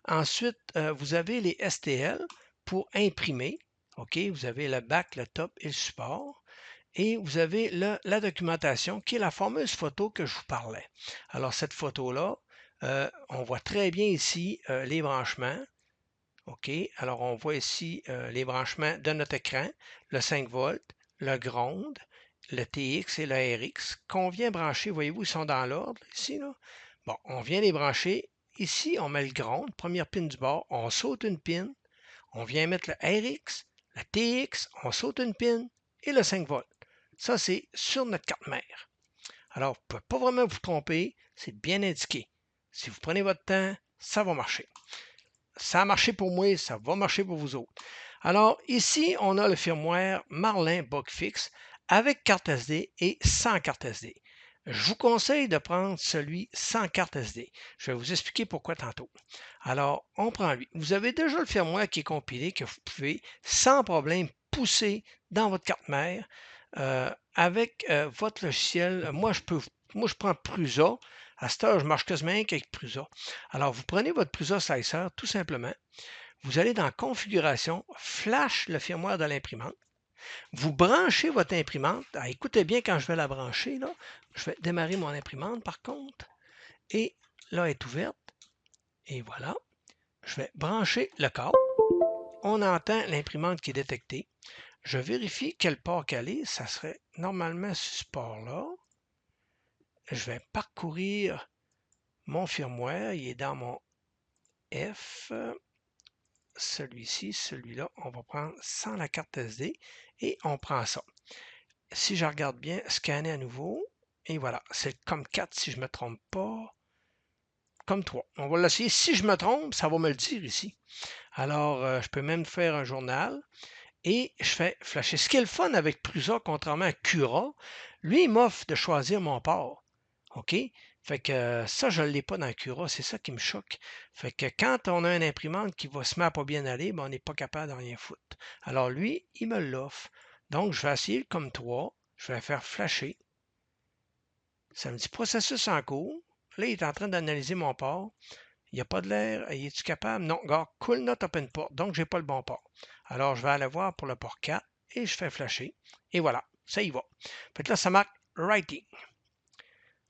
Ensuite, vous avez les STL pour imprimer. OK? Vous avez le back, le top et le support. Et vous avez la documentation qui est la fameuse photo que je vous parlais. Alors, cette photo-là, on voit très bien ici les branchements. OK, alors on voit ici les branchements de notre écran, le 5 volts, le ground, le TX et le RX qu'on vient brancher. Voyez-vous, ils sont dans l'ordre ici, là. Bon, on vient les brancher. Ici, on met le ground, première pin du bord, on saute une pin, on vient mettre le RX, le TX, on saute une pin et le 5 volts. Ça, c'est sur notre carte mère. Alors, vous ne pouvez pas vraiment vous tromper, c'est bien indiqué. Si vous prenez votre temps, ça va marcher. Ça a marché pour moi, ça va marcher pour vous autres. Alors, ici, on a le firmware Marlin Bugfix avec carte SD et sans carte SD. Je vous conseille de prendre celui sans carte SD. Je vais vous expliquer pourquoi tantôt. Alors, on prend lui. Vous avez déjà le firmware qui est compilé que vous pouvez sans problème pousser dans votre carte mère avec votre logiciel. Moi, je prends Prusa. À cette heure, je marche quasiment avec Prusa. Alors, vous prenez votre Prusa Slicer, tout simplement. Vous allez dans Configuration, Flash le firmware de l'imprimante. Vous branchez votre imprimante. Ah, écoutez bien quand je vais la brancher. Là. Je vais démarrer mon imprimante, par contre. Et là, elle est ouverte. Et voilà. Je vais brancher le câble. On entend l'imprimante qui est détectée. Je vérifie quel port qu'elle est. Ça serait normalement ce port-là. Je vais parcourir mon firmware. Il est dans mon F. Celui-ci, celui-là, on va prendre sans la carte SD et on prend ça. Si je regarde bien, scanner à nouveau. Et voilà, c'est comme 4 si je ne me trompe pas. Comme 3. On va l'essayer. Si je me trompe, ça va me le dire ici. Alors, je peux même faire un journal. Et je fais flasher. Ce qui est le fun avec Prusa, contrairement à Cura, lui, il m'offre de choisir mon port. OK? Fait que ça, je ne l'ai pas dans Cura. C'est ça qui me choque. Fait que quand on a une imprimante qui va se mettre à pas bien aller, ben, on n'est pas capable de rien foutre. Alors lui, il me l'offre. Donc, je vais essayer comme 3. Je vais faire flasher. Ça me dit processus en cours. Là, il est en train d'analyser mon port. Il n'y a pas de l'air. Es-tu capable? Non, regarde, cool not open port. Donc, je n'ai pas le bon port. Alors, je vais aller voir pour le port 4 et je fais flasher. Et voilà, ça y va. Fait que là, ça marque Writing.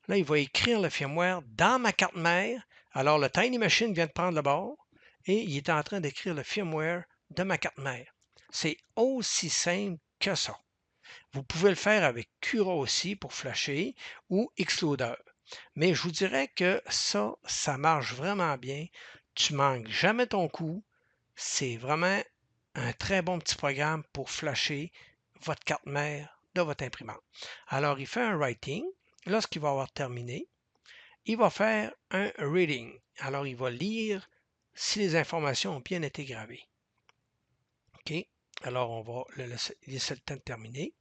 Là, il va écrire le firmware dans ma carte mère. Alors, le Tiny Machine vient de prendre le bord et il est en train d'écrire le firmware de ma carte mère. C'est aussi simple que ça. Vous pouvez le faire avec Cura aussi pour flasher ou Xloader. Mais je vous dirais que ça marche vraiment bien. Tu manques jamais ton coup. C'est vraiment un très bon petit programme pour flasher votre carte mère de votre imprimante. Alors, il fait un writing. Lorsqu'il va avoir terminé, il va faire un reading. Alors, il va lire si les informations ont bien été gravées. OK? Alors, on va le laisser le temps de terminer.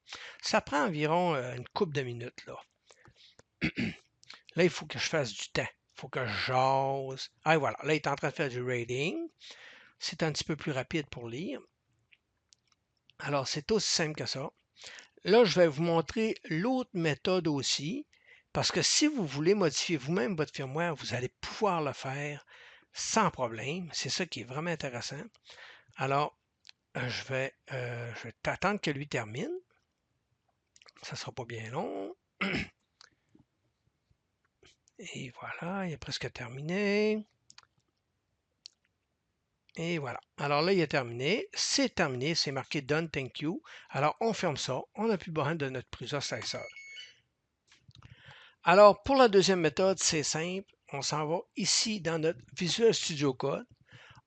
Ça prend environ une couple de minutes, là. Là, il faut que je fasse du temps. Il faut que je jase. Ah, voilà. Là, il est en train de faire du reading. C'est un petit peu plus rapide pour lire. Alors, c'est aussi simple que ça. Là, je vais vous montrer l'autre méthode aussi, parce que si vous voulez modifier vous-même votre firmware, vous allez pouvoir le faire sans problème. C'est ça qui est vraiment intéressant. Alors, je vais attendre que lui termine. Ça ne sera pas bien long. Et voilà, il est presque terminé. Et voilà. Alors là, il est terminé. C'est terminé. C'est marqué Done, thank you. Alors, on ferme ça. On n'a plus besoin de notre Prusa Slicer. Alors, pour la deuxième méthode, c'est simple. On s'en va ici dans notre Visual Studio Code.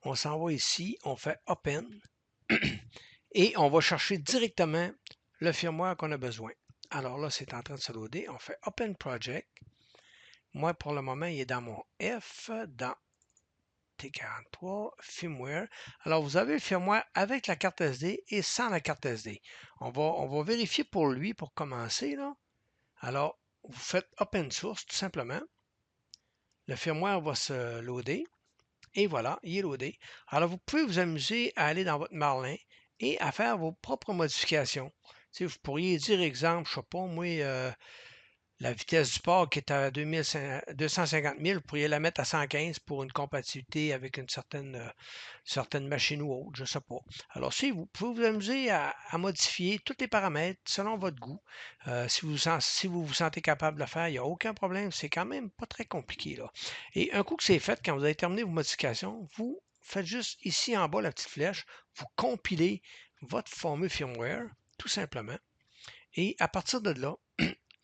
On s'en va ici. On fait Open. Et on va chercher directement le firmware qu'on a besoin. Alors là, c'est en train de se loader. On fait Open Project. Moi, pour le moment, il est dans mon F, dans T43, firmware. Alors, vous avez le firmware avec la carte SD et sans la carte SD. On va vérifier pour lui pour commencer. Là. Alors, vous faites Open Source tout simplement. Le firmware va se loader. Et voilà, il est loadé. Alors, vous pouvez vous amuser à aller dans votre Marlin et à faire vos propres modifications. Tu sais, vous pourriez dire, exemple, je ne sais pas, moi, la vitesse du port qui est à 250 000, vous pourriez la mettre à 115 pour une compatibilité avec une certaine machine ou autre, je ne sais pas. Alors, si vous pouvez vous amuser à modifier tous les paramètres selon votre goût. Si vous vous sentez capable de le faire, il n'y a aucun problème. C'est quand même pas très compliqué, là. Et un coup que c'est fait, quand vous avez terminé vos modifications, vous faites juste ici en bas la petite flèche, vous compilez votre fameux firmware, tout simplement. Et à partir de là,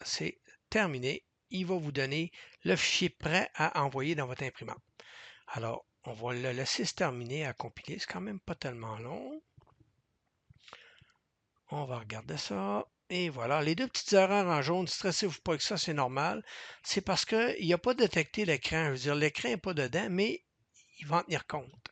c'est terminé. Il va vous donner le fichier prêt à envoyer dans votre imprimante. Alors, on va le laisser se terminer à compiler. C'est quand même pas tellement long. On va regarder ça. Et voilà, les deux petites erreurs en jaune, stressez-vous pas avec ça, c'est normal. C'est parce qu'il n'a pas détecté l'écran. Je veux dire, l'écran n'est pas dedans, mais il va en tenir compte.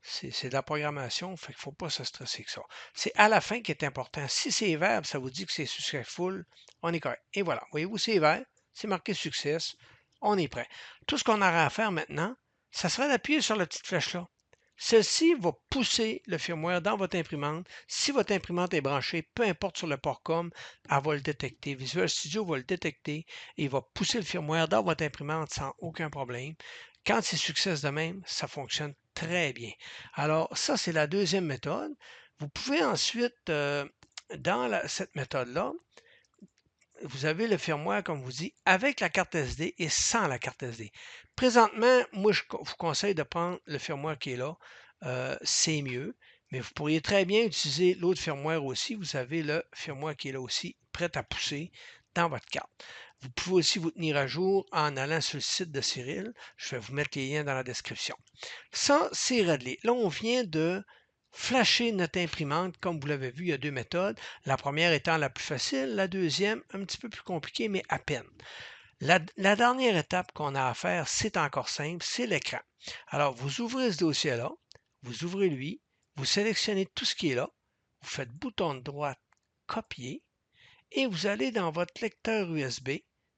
C'est de la programmation, fait qu'il ne faut pas se stresser avec ça. C'est à la fin qui est important. Si c'est vert, ça vous dit que c'est successful, on est correct. Et voilà, voyez-vous, c'est vert, c'est marqué success, on est prêt. Tout ce qu'on aura à faire maintenant, ça serait d'appuyer sur la petite flèche-là. Celle-ci va pousser le firmware dans votre imprimante. Si votre imprimante est branchée, peu importe sur le port COM, elle va le détecter. Visual Studio va le détecter et il va pousser le firmware dans votre imprimante sans aucun problème. Quand c'est succès de même, ça fonctionne très bien. Alors, ça, c'est la deuxième méthode. Vous pouvez ensuite, cette méthode-là, vous avez le firmware, comme vous dit, avec la carte SD et sans la carte SD. Présentement, moi, je vous conseille de prendre le firmware qui est là. C'est mieux, mais vous pourriez très bien utiliser l'autre firmware aussi. Vous avez le firmware qui est là aussi, prêt à pousser dans votre carte. Vous pouvez aussi vous tenir à jour en allant sur le site de Cyril. Je vais vous mettre les liens dans la description. Ça, c'est réglé. Là, on vient de flasher notre imprimante. Comme vous l'avez vu, il y a deux méthodes. La première étant la plus facile, la deuxième un petit peu plus compliquée, mais à peine. La dernière étape qu'on a à faire, c'est encore simple, c'est l'écran. Alors, vous ouvrez ce dossier-là, vous ouvrez lui, vous sélectionnez tout ce qui est là, vous faites bouton de droite, copier, et vous allez dans votre lecteur USB,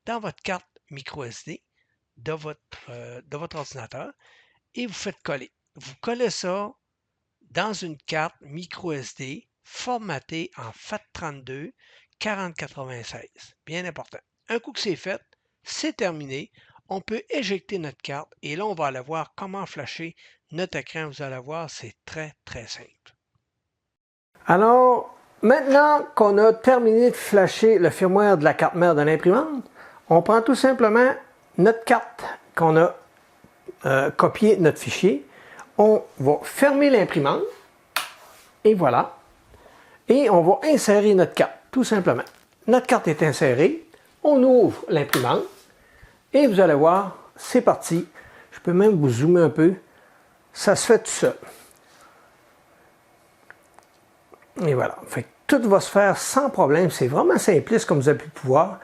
dans votre carte micro SD de votre ordinateur, et vous faites coller. Vous collez ça dans une carte micro SD formatée en FAT32 4096. Bien important. Un coup que c'est fait, c'est terminé. On peut éjecter notre carte et là, on va aller voir comment flasher notre écran. Vous allez voir, c'est très, très simple. Alors, maintenant qu'on a terminé de flasher le firmware de la carte mère de l'imprimante, on prend tout simplement notre carte qu'on a copié notre fichier. On va fermer l'imprimante, et voilà. Et on va insérer notre carte, tout simplement. Notre carte est insérée, on ouvre l'imprimante, et vous allez voir, c'est parti. Je peux même vous zoomer un peu. Ça se fait tout seul. Et voilà. Fait que tout va se faire sans problème. C'est vraiment simpliste comme vous avez pu voir.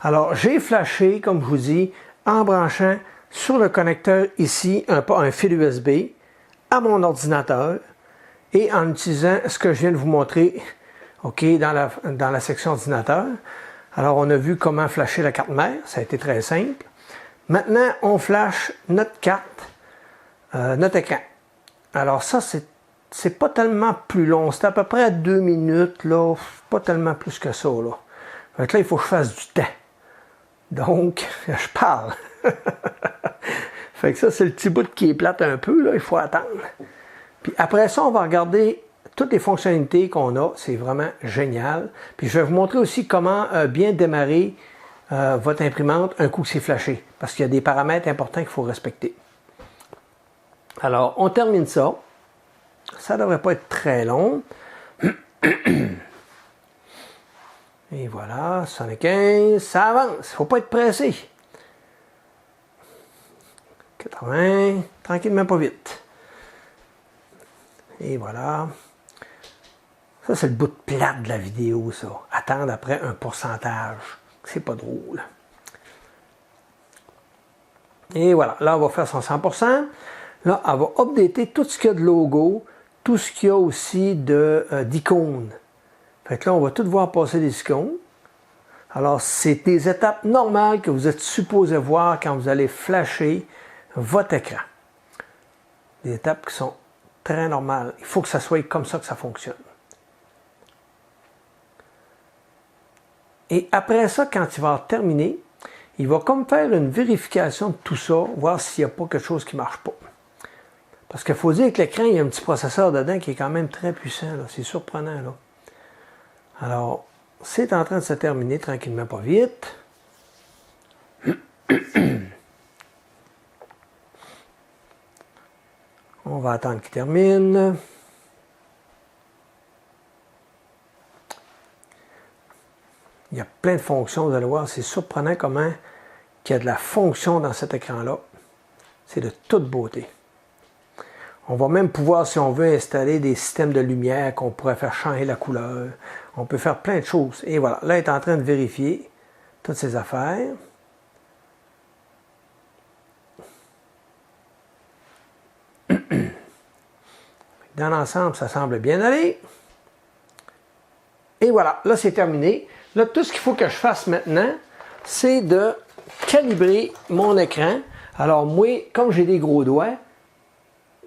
Alors, j'ai flashé, comme je vous dis, en branchant sur le connecteur ici, un fil USB, à mon ordinateur et en utilisant ce que je viens de vous montrer dans la section ordinateur. Alors, on a vu comment flasher la carte mère. Ça a été très simple. Maintenant, on flash notre carte, notre écran. Alors ça, c'est pas tellement plus long. C'est à peu près 2 minutes, là. Pas tellement plus que ça, là. Fait que là, il faut que je fasse du temps. Donc, je parle. Fait que ça, c'est le petit bout qui est plate un peu, là. Il faut attendre. Puis après ça, on va regarder toutes les fonctionnalités qu'on a. C'est vraiment génial. Puis je vais vous montrer aussi comment bien démarrer votre imprimante un coup que c'est flashé. Parce qu'il y a des paramètres importants qu'il faut respecter. Alors, on termine ça. Ça ne devrait pas être très long. Et voilà, 75, ça avance. Il ne faut pas être pressé. 80, tranquillement, pas vite. Et voilà. Ça, c'est le bout de plate de la vidéo, ça. Attendre après un pourcentage. C'est pas drôle. Et voilà. Là, on va faire son 100%. Là, elle va updater tout ce qu'il y a de logo, tout ce qu'il y a aussi d'icônes. Fait que là, on va tout voir passer des icônes. Alors, c'est des étapes normales que vous êtes supposé voir quand vous allez flasher votre écran. Des étapes qui sont très normales. Il faut que ça soit comme ça que ça fonctionne. Et après ça, quand il va avoir terminé, il va comme faire une vérification de tout ça, voir s'il n'y a pas quelque chose qui ne marche pas. Parce qu'il faut dire que l'écran, il y a un petit processeur dedans qui est quand même très puissant. C'est surprenant. Là. Alors, c'est en train de se terminer tranquillement, pas vite. On va attendre qu'il termine. Il y a plein de fonctions, vous allez voir. C'est surprenant comment il y a de la fonction dans cet écran-là. C'est de toute beauté. On va même pouvoir, si on veut, installer des systèmes de lumière qu'on pourrait faire changer la couleur. On peut faire plein de choses. Et voilà, là, il est en train de vérifier toutes ces affaires. Dans l'ensemble, ça semble bien aller. Et voilà, là, c'est terminé. Là, tout ce qu'il faut que je fasse maintenant, c'est de calibrer mon écran. Alors, moi, comme j'ai des gros doigts,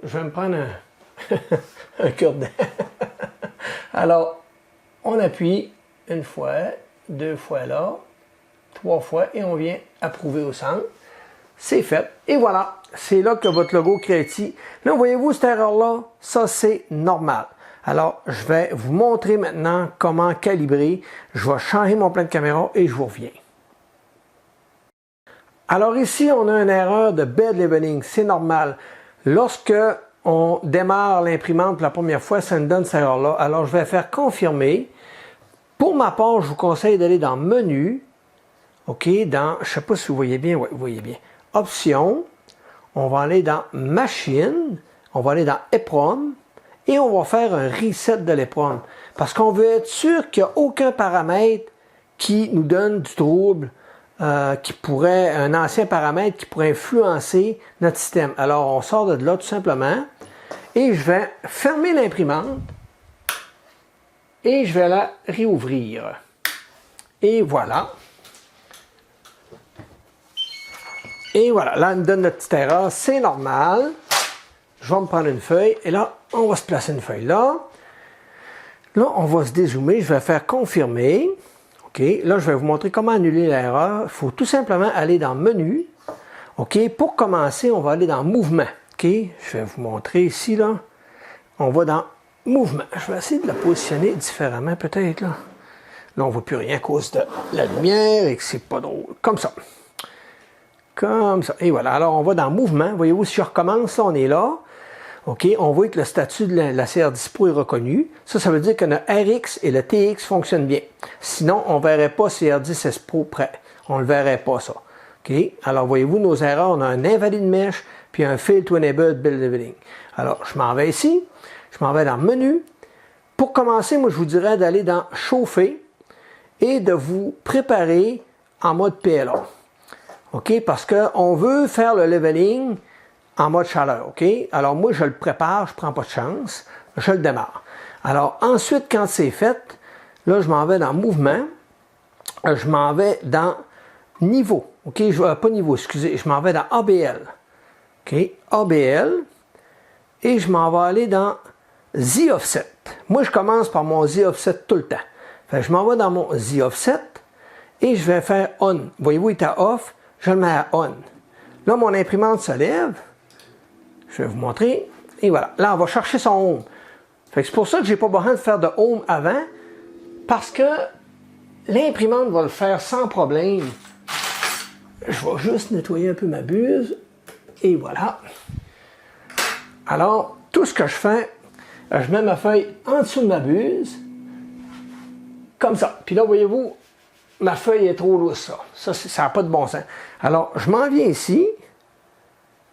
je vais me prendre un cure-dent. Alors, on appuie une fois, deux fois là, trois fois et on vient approuver au centre. C'est fait. Et voilà, c'est là que votre logo Creality. Là, voyez-vous cette erreur-là? Ça, c'est normal. Alors, je vais vous montrer maintenant comment calibrer. Je vais changer mon plan de caméra et je vous reviens. Alors ici, on a une erreur de bed leveling. C'est normal. Lorsque on démarre l'imprimante pour la première fois, ça nous donne cette erreur-là. Alors, je vais faire confirmer. Pour ma part, je vous conseille d'aller dans Menu. OK, dans, je ne sais pas si vous voyez bien. Oui, vous voyez bien. Options. On va aller dans Machine. On va aller dans Épreuve. Et on va faire un reset de l'épreuve. Parce qu'on veut être sûr qu'il n'y a aucun paramètre qui nous donne du trouble, un ancien paramètre qui pourrait influencer notre système. Alors, on sort de là tout simplement. Et je vais fermer l'imprimante. Et je vais la réouvrir. Et voilà. Et voilà, là, elle me donne notre petite erreur. C'est normal. Je vais me prendre une feuille. Et là, on va se placer une feuille là. Là, on va se dézoomer. Je vais faire confirmer. OK. Là, je vais vous montrer comment annuler l'erreur. Il faut tout simplement aller dans Menu. OK. Pour commencer, on va aller dans Mouvement. OK. Je vais vous montrer ici, là. On va dans Mouvement. Je vais essayer de la positionner différemment, peut-être, là. Là, on ne voit plus rien à cause de la lumière et que c'est pas drôle. Comme ça. Comme ça. Et voilà. Alors, on va dans Mouvement. Voyez-vous, si je recommence, là, on est là. OK. On voit que le statut de la CR10 Pro est reconnu. Ça veut dire que le RX et le TX fonctionnent bien. Sinon, on ne verrait pas CR10 S Pro prêt. On ne le verrait pas, ça. OK. Alors, voyez-vous, nos erreurs, on a un invalide mesh puis un fail to enable bed leveling. Alors, je m'en vais ici. Je m'en vais dans Menu. Pour commencer, moi, je vous dirais d'aller dans Chauffer et de vous préparer en mode PLA. OK? Parce qu'on veut faire le leveling en mode chaleur. OK? Alors, moi, je le prépare, je ne prends pas de chance. Je le démarre. Alors, ensuite, quand c'est fait, là, je m'en vais dans Mouvement. Je m'en vais dans Niveau. OK? Pas Niveau, excusez. Je m'en vais dans ABL. OK? ABL. Et je m'en vais aller dans Z Offset. Moi, je commence par mon Z Offset tout le temps. Fait que je m'en vais dans mon Z Offset et je vais faire On. Voyez-vous, il est à Off. Je le mets à On. Là, mon imprimante se lève. Je vais vous montrer. Et voilà. Là, on va chercher son Home. Fait que c'est pour ça que je n'ai pas besoin de faire de Home avant. Parce que l'imprimante va le faire sans problème. Je vais juste nettoyer un peu ma buse. Et voilà. Alors, tout ce que je fais, je mets ma feuille en dessous de ma buse. Comme ça. Puis là, voyez-vous, ma feuille est trop lousse, ça. Ça n'a pas de bon sens. Alors, je m'en viens ici.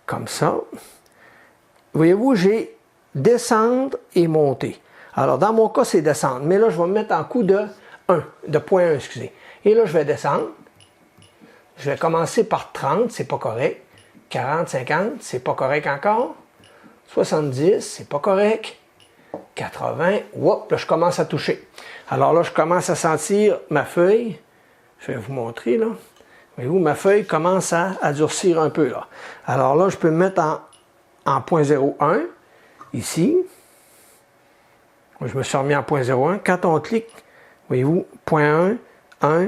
Comme ça. Voyez-vous, j'ai descendre et monter. Alors, dans mon cas, c'est descendre. Mais là, je vais me mettre en coup de 1, de point 1, excusez. Et là, je vais descendre. Je vais commencer par 30, c'est pas correct. 40, 50, c'est pas correct encore. 70, c'est pas correct. 80, whoop, là, je commence à toucher. Alors là, je commence à sentir ma feuille. Je vais vous montrer, là. Voyez-vous, ma feuille commence à durcir un peu, là. Alors là, je peux me mettre en 0.01, ici. Je me suis remis en 0.01. Quand on clique, voyez-vous, 0.1, 1,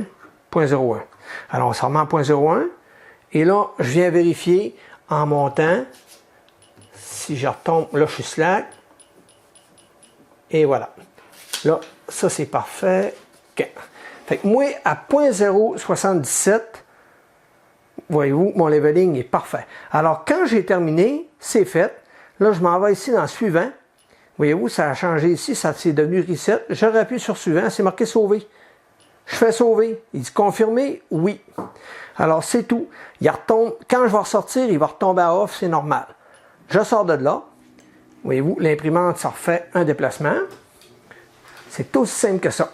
0.01. Alors, on se remet en 0.01. Et là, je viens vérifier en montant. Si je retombe, là, je suis slack. Et voilà. Là, ça, c'est parfait. OK. Fait que moi, à 0.077, voyez-vous, mon leveling est parfait. Alors, quand j'ai terminé, c'est fait. Là, je m'en vais ici dans Suivant. Voyez-vous, ça a changé ici, ça c'est devenu Reset. Je rappuie sur Suivant, c'est marqué Sauver. Je fais Sauver. Il dit Confirmer? Oui. Alors, c'est tout. Il retombe. Quand je vais ressortir, il va retomber à Off, c'est normal. Je sors de là. Voyez-vous, l'imprimante, ça refait un déplacement. C'est aussi simple que ça.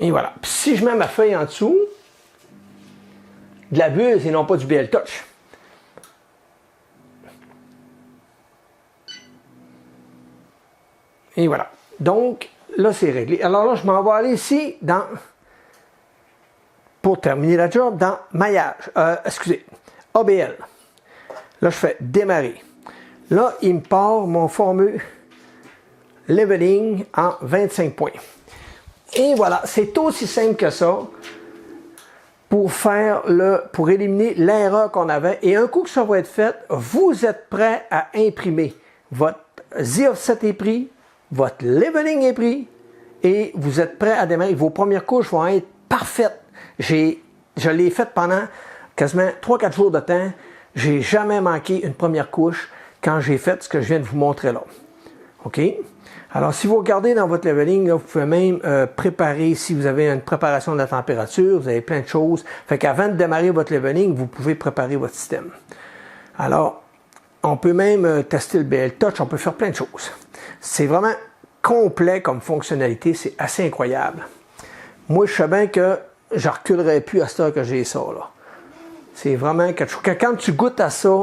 Et voilà. Puis si je mets ma feuille en dessous, de la buse et non pas du BL Touch. Et voilà. Donc, là, c'est réglé. Alors là, je m'en vais aller ici dans, pour terminer la job, dans maillage. Excusez, ABL. Là, je fais démarrer. Là, il me part mon fameux leveling en 25 points. Et voilà, c'est aussi simple que ça pour éliminer l'erreur qu'on avait. Et un coup que ça va être fait, vous êtes prêt à imprimer. Votre Z-Offset est pris, votre leveling est pris, et vous êtes prêt à démarrer. Vos premières couches vont être parfaites. Je l'ai fait pendant quasiment 3-4 jours de temps. J'ai jamais manqué une première couche quand j'ai fait ce que je viens de vous montrer là. OK? Alors, si vous regardez dans votre leveling, là, vous pouvez même préparer, si vous avez une préparation de la température, vous avez plein de choses. Fait qu'avant de démarrer votre leveling, vous pouvez préparer votre système. Alors, on peut même tester le BL Touch, on peut faire plein de choses. C'est vraiment complet comme fonctionnalité, c'est assez incroyable. Moi, je sais bien que je ne reculerai plus à ce temps que j'ai ça, là. C'est vraiment quelque chose que quand tu goûtes à ça,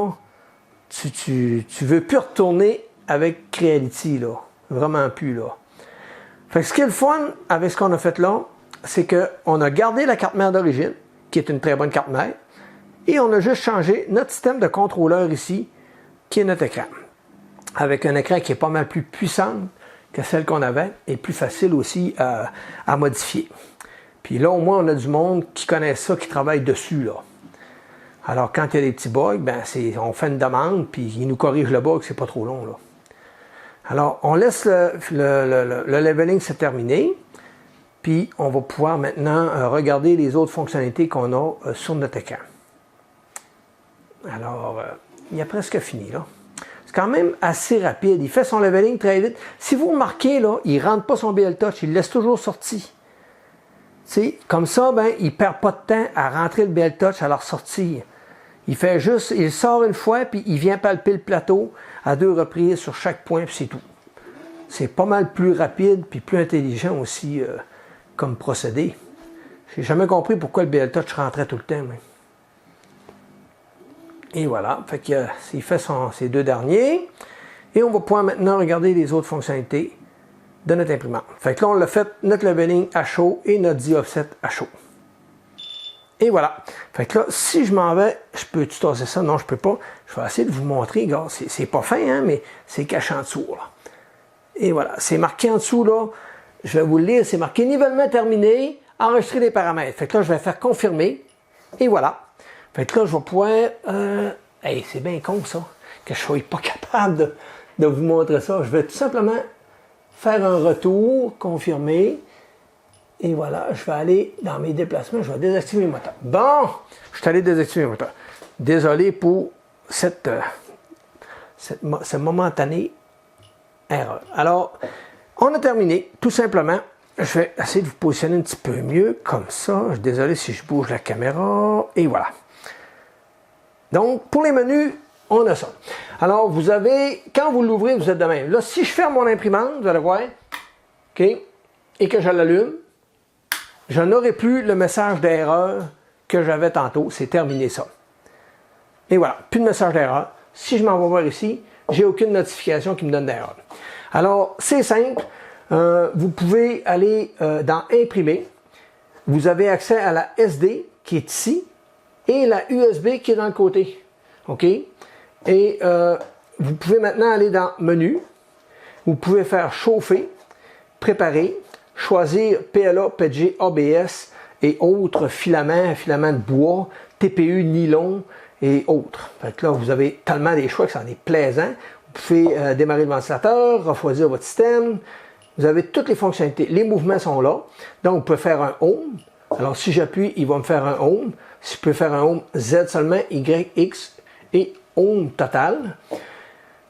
tu veux plus retourner avec Creality, là. Vraiment plus, là. Fait que ce qui est le fun avec ce qu'on a fait là, c'est qu'on a gardé la carte mère d'origine, qui est une très bonne carte mère, et on a juste changé notre système de contrôleur ici, qui est notre écran. Avec un écran qui est pas mal plus puissant que celle qu'on avait, et plus facile aussi à modifier. Puis là, au moins, on a du monde qui connaît ça, qui travaille dessus, là. Alors, quand il y a des petits bugs, ben, on fait une demande, puis ils nous corrigent le bug, c'est pas trop long, là. Alors, on laisse le leveling se terminer, puis on va pouvoir maintenant regarder les autres fonctionnalités qu'on a sur notre écran. Alors, il a presque fini, là. C'est quand même assez rapide. Il fait son leveling très vite. Si vous remarquez, là, il ne rentre pas son BL Touch, il le laisse toujours sorti. T'sais, comme ça, ben, il ne perd pas de temps à rentrer le BL Touch à leur sortir. Il fait juste, il sort une fois, puis il vient palper le plateau à 2 reprises sur chaque point, puis c'est tout. C'est pas mal plus rapide, puis plus intelligent aussi comme procédé. J'ai jamais compris pourquoi le BL Touch rentrait tout le temps. Mais... Et voilà, fait que, il fait ses 2 derniers. Et on va pouvoir maintenant regarder les autres fonctionnalités de notre imprimante. Fait que là, on l'a fait, notre leveling à chaud et notre Z-Offset à chaud. Et voilà. Fait que là, si je m'en vais, je peux-tu tasser ça? Non, je peux pas. Je vais essayer de vous montrer. Regarde, c'est pas fin, hein, mais c'est caché en dessous, là. Et voilà. C'est marqué en dessous, là. Je vais vous le lire. C'est marqué nivellement terminé, enregistrer les paramètres. Fait que là, je vais faire confirmer. Et voilà. Fait que là, je vais pouvoir... Hey, c'est bien con, ça, que je ne sois pas capable de vous montrer ça. Je vais tout simplement faire un retour, confirmer. Et voilà, je vais aller dans mes déplacements, je vais désactiver le moteur. Bon, je suis allé désactiver le moteur. Désolé pour cette momentanée erreur. Alors, on a terminé, tout simplement. Je vais essayer de vous positionner un petit peu mieux, comme ça. Je suis désolé si je bouge la caméra. Et voilà. Donc, pour les menus, on a ça. Alors, vous avez, quand vous l'ouvrez, vous êtes de même. Là, si je ferme mon imprimante, vous allez voir, OK, et que je l'allume, je n'aurai plus le message d'erreur que j'avais tantôt. C'est terminé ça. Et voilà, plus de message d'erreur. Si je m'en vais voir ici, j'ai aucune notification qui me donne d'erreur. Alors, c'est simple. Vous pouvez aller dans Imprimer. Vous avez accès à la SD qui est ici et la USB qui est dans le côté. OK? Et vous pouvez maintenant aller dans Menu. Vous pouvez faire Chauffer, Préparer, choisir PLA, PETG, ABS et autres filaments, filaments de bois, TPU, nylon et autres. Fait que là, vous avez tellement des choix que ça en est plaisant. Vous pouvez démarrer le ventilateur, refroidir votre système. Vous avez toutes les fonctionnalités. Les mouvements sont là. Donc, vous pouvez faire un Home. Alors, si j'appuie, il va me faire un Home. Si je peux faire un Home Z seulement, Y, X et Home total.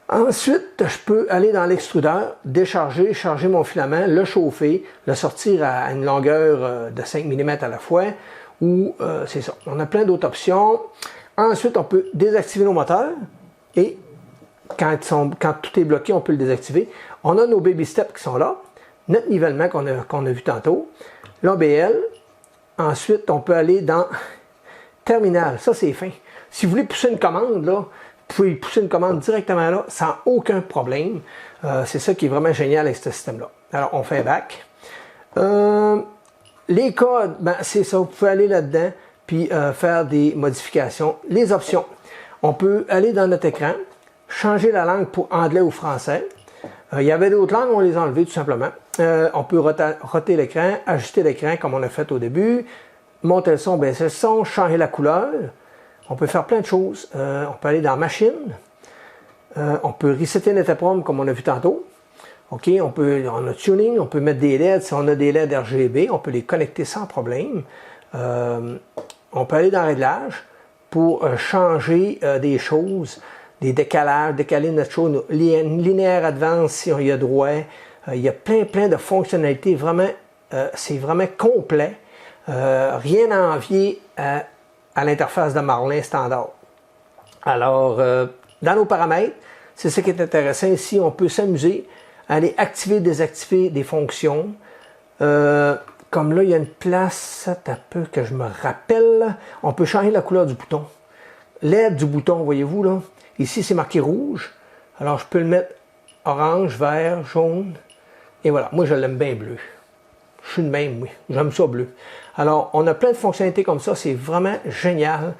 Ensuite, je peux aller dans l'extrudeur, décharger, charger mon filament, le chauffer, le sortir à une longueur de 5 mm à la fois, ou c'est ça. On a plein d'autres options. Ensuite, on peut désactiver nos moteurs, et quand tout est bloqué, on peut le désactiver. On a nos baby steps qui sont là, notre nivellement qu'on a vu tantôt, l'ABL. Ensuite, on peut aller dans Terminal. Ça, c'est fin. Si vous voulez pousser une commande, là, vous pouvez pousser une commande directement là, sans aucun problème. C'est ça qui est vraiment génial avec ce système-là. Alors, on fait back. Les codes, ben, c'est ça. Vous pouvez aller là-dedans puis faire des modifications. Les options. On peut aller dans notre écran, changer la langue pour anglais ou français. Il y avait d'autres langues, on les a enlevées tout simplement. On peut roter l'écran, ajuster l'écran comme on a fait au début, monter le son, baisser le son, changer la couleur. On peut faire plein de choses. On peut aller dans Machine. On peut resetter notre EPROM comme on a vu tantôt. OK, on a Tuning, on peut mettre des LED. Si on a des LED RGB, on peut les connecter sans problème. On peut aller dans Réglages pour changer des choses, des décalages, décaler notre chose linéaire advance si on y a droit. Il y a plein de fonctionnalités. Vraiment, c'est vraiment complet. Rien à envier à l'interface de Marlin standard. Alors, dans nos paramètres, c'est ce qui est intéressant ici. On peut s'amuser à aller activer, désactiver des fonctions. Comme là, il y a une place, un peu que je me rappelle. On peut changer la couleur du bouton. L'aide du bouton, voyez-vous là. Ici, c'est marqué rouge. Alors, je peux le mettre orange, vert, jaune. Et voilà, moi, je l'aime bien bleu. Je suis de même, oui. J'aime ça bleu. Alors, on a plein de fonctionnalités comme ça. C'est vraiment génial.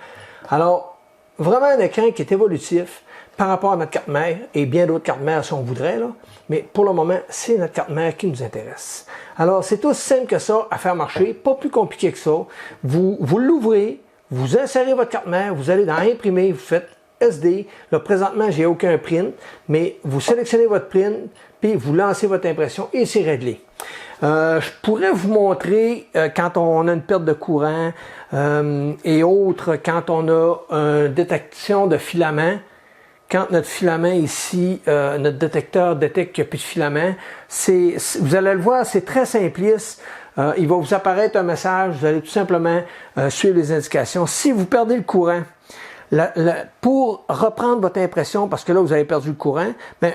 Alors, vraiment un écran qui est évolutif par rapport à notre carte mère et bien d'autres cartes mères si on voudrait. Là. Mais pour le moment, c'est notre carte mère qui nous intéresse. Alors, c'est aussi simple que ça à faire marcher. Pas plus compliqué que ça. Vous l'ouvrez, vous insérez votre carte mère, vous allez dans Imprimer, vous faites SD. Là, présentement, j'ai aucun print, mais vous sélectionnez votre print, puis vous lancez votre impression et c'est réglé. Je pourrais vous montrer quand on a une perte de courant et autres, quand on a une détection de filament. Quand notre filament ici, notre détecteur détecte qu'il n'y a plus de filament, vous allez le voir, c'est très simpliste. Il va vous apparaître un message, vous allez tout simplement suivre les indications. Si vous perdez le courant, pour reprendre votre impression, parce que là, vous avez perdu le courant, ben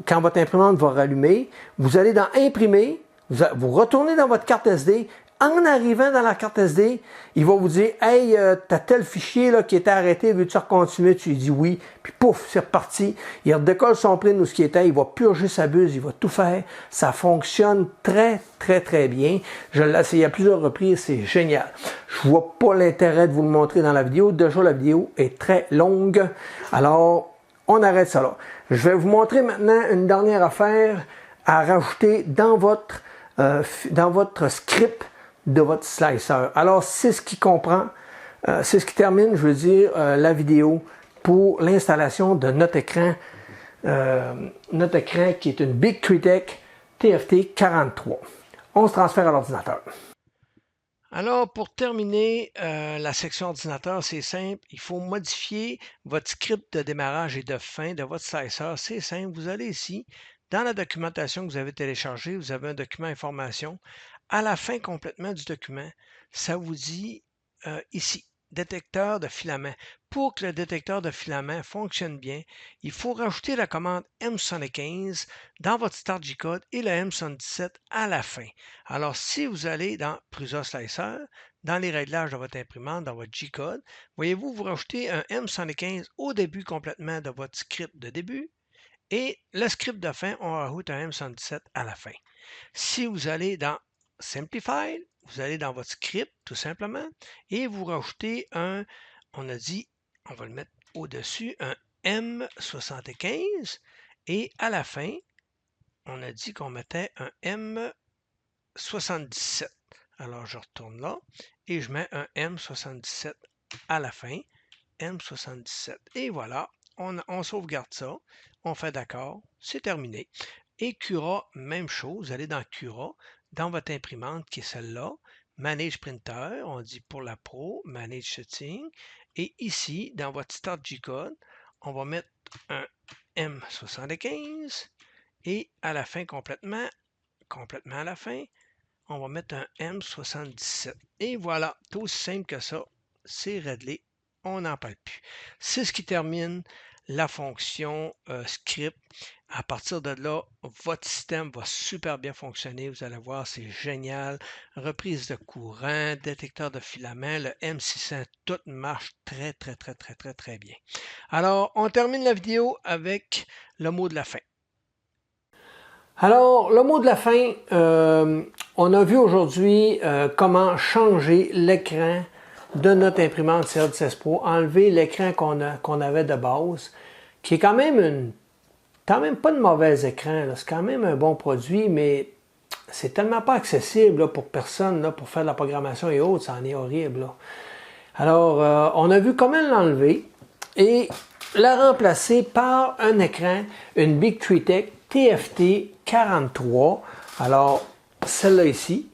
quand votre imprimante va rallumer, vous allez dans Imprimer, vous retournez dans votre carte SD. En arrivant dans la carte SD, il va vous dire « Hey, t'as tel fichier là, qui était arrêté, veux-tu continuer? » Tu lui dis « Oui », puis pouf, c'est reparti. Il redécolle son print où ce qui était, il va purger sa buse, il va tout faire. Ça fonctionne très bien. Je l'ai essayé à plusieurs reprises, c'est génial. Je vois pas l'intérêt de vous le montrer dans la vidéo. Déjà, la vidéo est très longue. Alors, on arrête ça là. Je vais vous montrer maintenant une dernière affaire à rajouter dans votre script de votre slicer. Alors, c'est ce qui comprend, c'est ce qui termine, je veux dire, la vidéo pour l'installation de notre écran qui est une Big Critic TFT 43. On se transfère à l'ordinateur. Alors, pour terminer la section ordinateur, c'est simple. Il faut modifier votre script de démarrage et de fin de votre slicer. C'est simple. Vous allez ici, dans la documentation que vous avez téléchargée, vous avez un document information. À la fin complètement du document, ça vous dit ici, détecteur de filament. Pour que le détecteur de filament fonctionne bien, il faut rajouter la commande M75 dans votre Start G-Code et le M77 à la fin. Alors, si vous allez dans Prusa Slicer, dans les réglages de votre imprimante, dans votre G-Code, voyez-vous, vous rajoutez un M75 au début complètement de votre script de début et le script de fin, on rajoute un M77 à la fin. Si vous allez dans Simplified, vous allez dans votre script tout simplement et vous rajoutez on a dit, on va le mettre au-dessus, un M75 et à la fin, on a dit qu'on mettait un M77. Alors je retourne là et je mets un M77 à la fin, M77. Et voilà, on sauvegarde ça, on fait d'accord, c'est terminé. Et Cura, même chose, vous allez dans Cura, dans votre imprimante qui est celle-là, Manage Printer, on dit pour la Pro, Manage Setting, et ici, dans votre Start G-Code, on va mettre un M75, et à la fin complètement à la fin, on va mettre un M77. Et voilà, tout aussi simple que ça, c'est réglé, on n'en parle plus. C'est ce qui termine la fonction script. À partir de là, votre système va super bien fonctionner. Vous allez voir, c'est génial. Reprise de courant, détecteur de filament, le M600, tout marche très bien. Alors, on termine la vidéo avec le mot de la fin. Alors, le mot de la fin, on a vu aujourd'hui comment changer l'écran de notre imprimante CA16 Pro, enlever l'écran qu'on avait de base, qui est quand même pas de mauvais écran, c'est quand même un bon produit, mais c'est tellement pas accessible là, pour personne, là, pour faire de la programmation et autres, ça en est horrible. Là. Alors, on a vu comment l'enlever et la remplacer par un écran, une Big Tree Tech TFT 43. Alors, celle-là ici.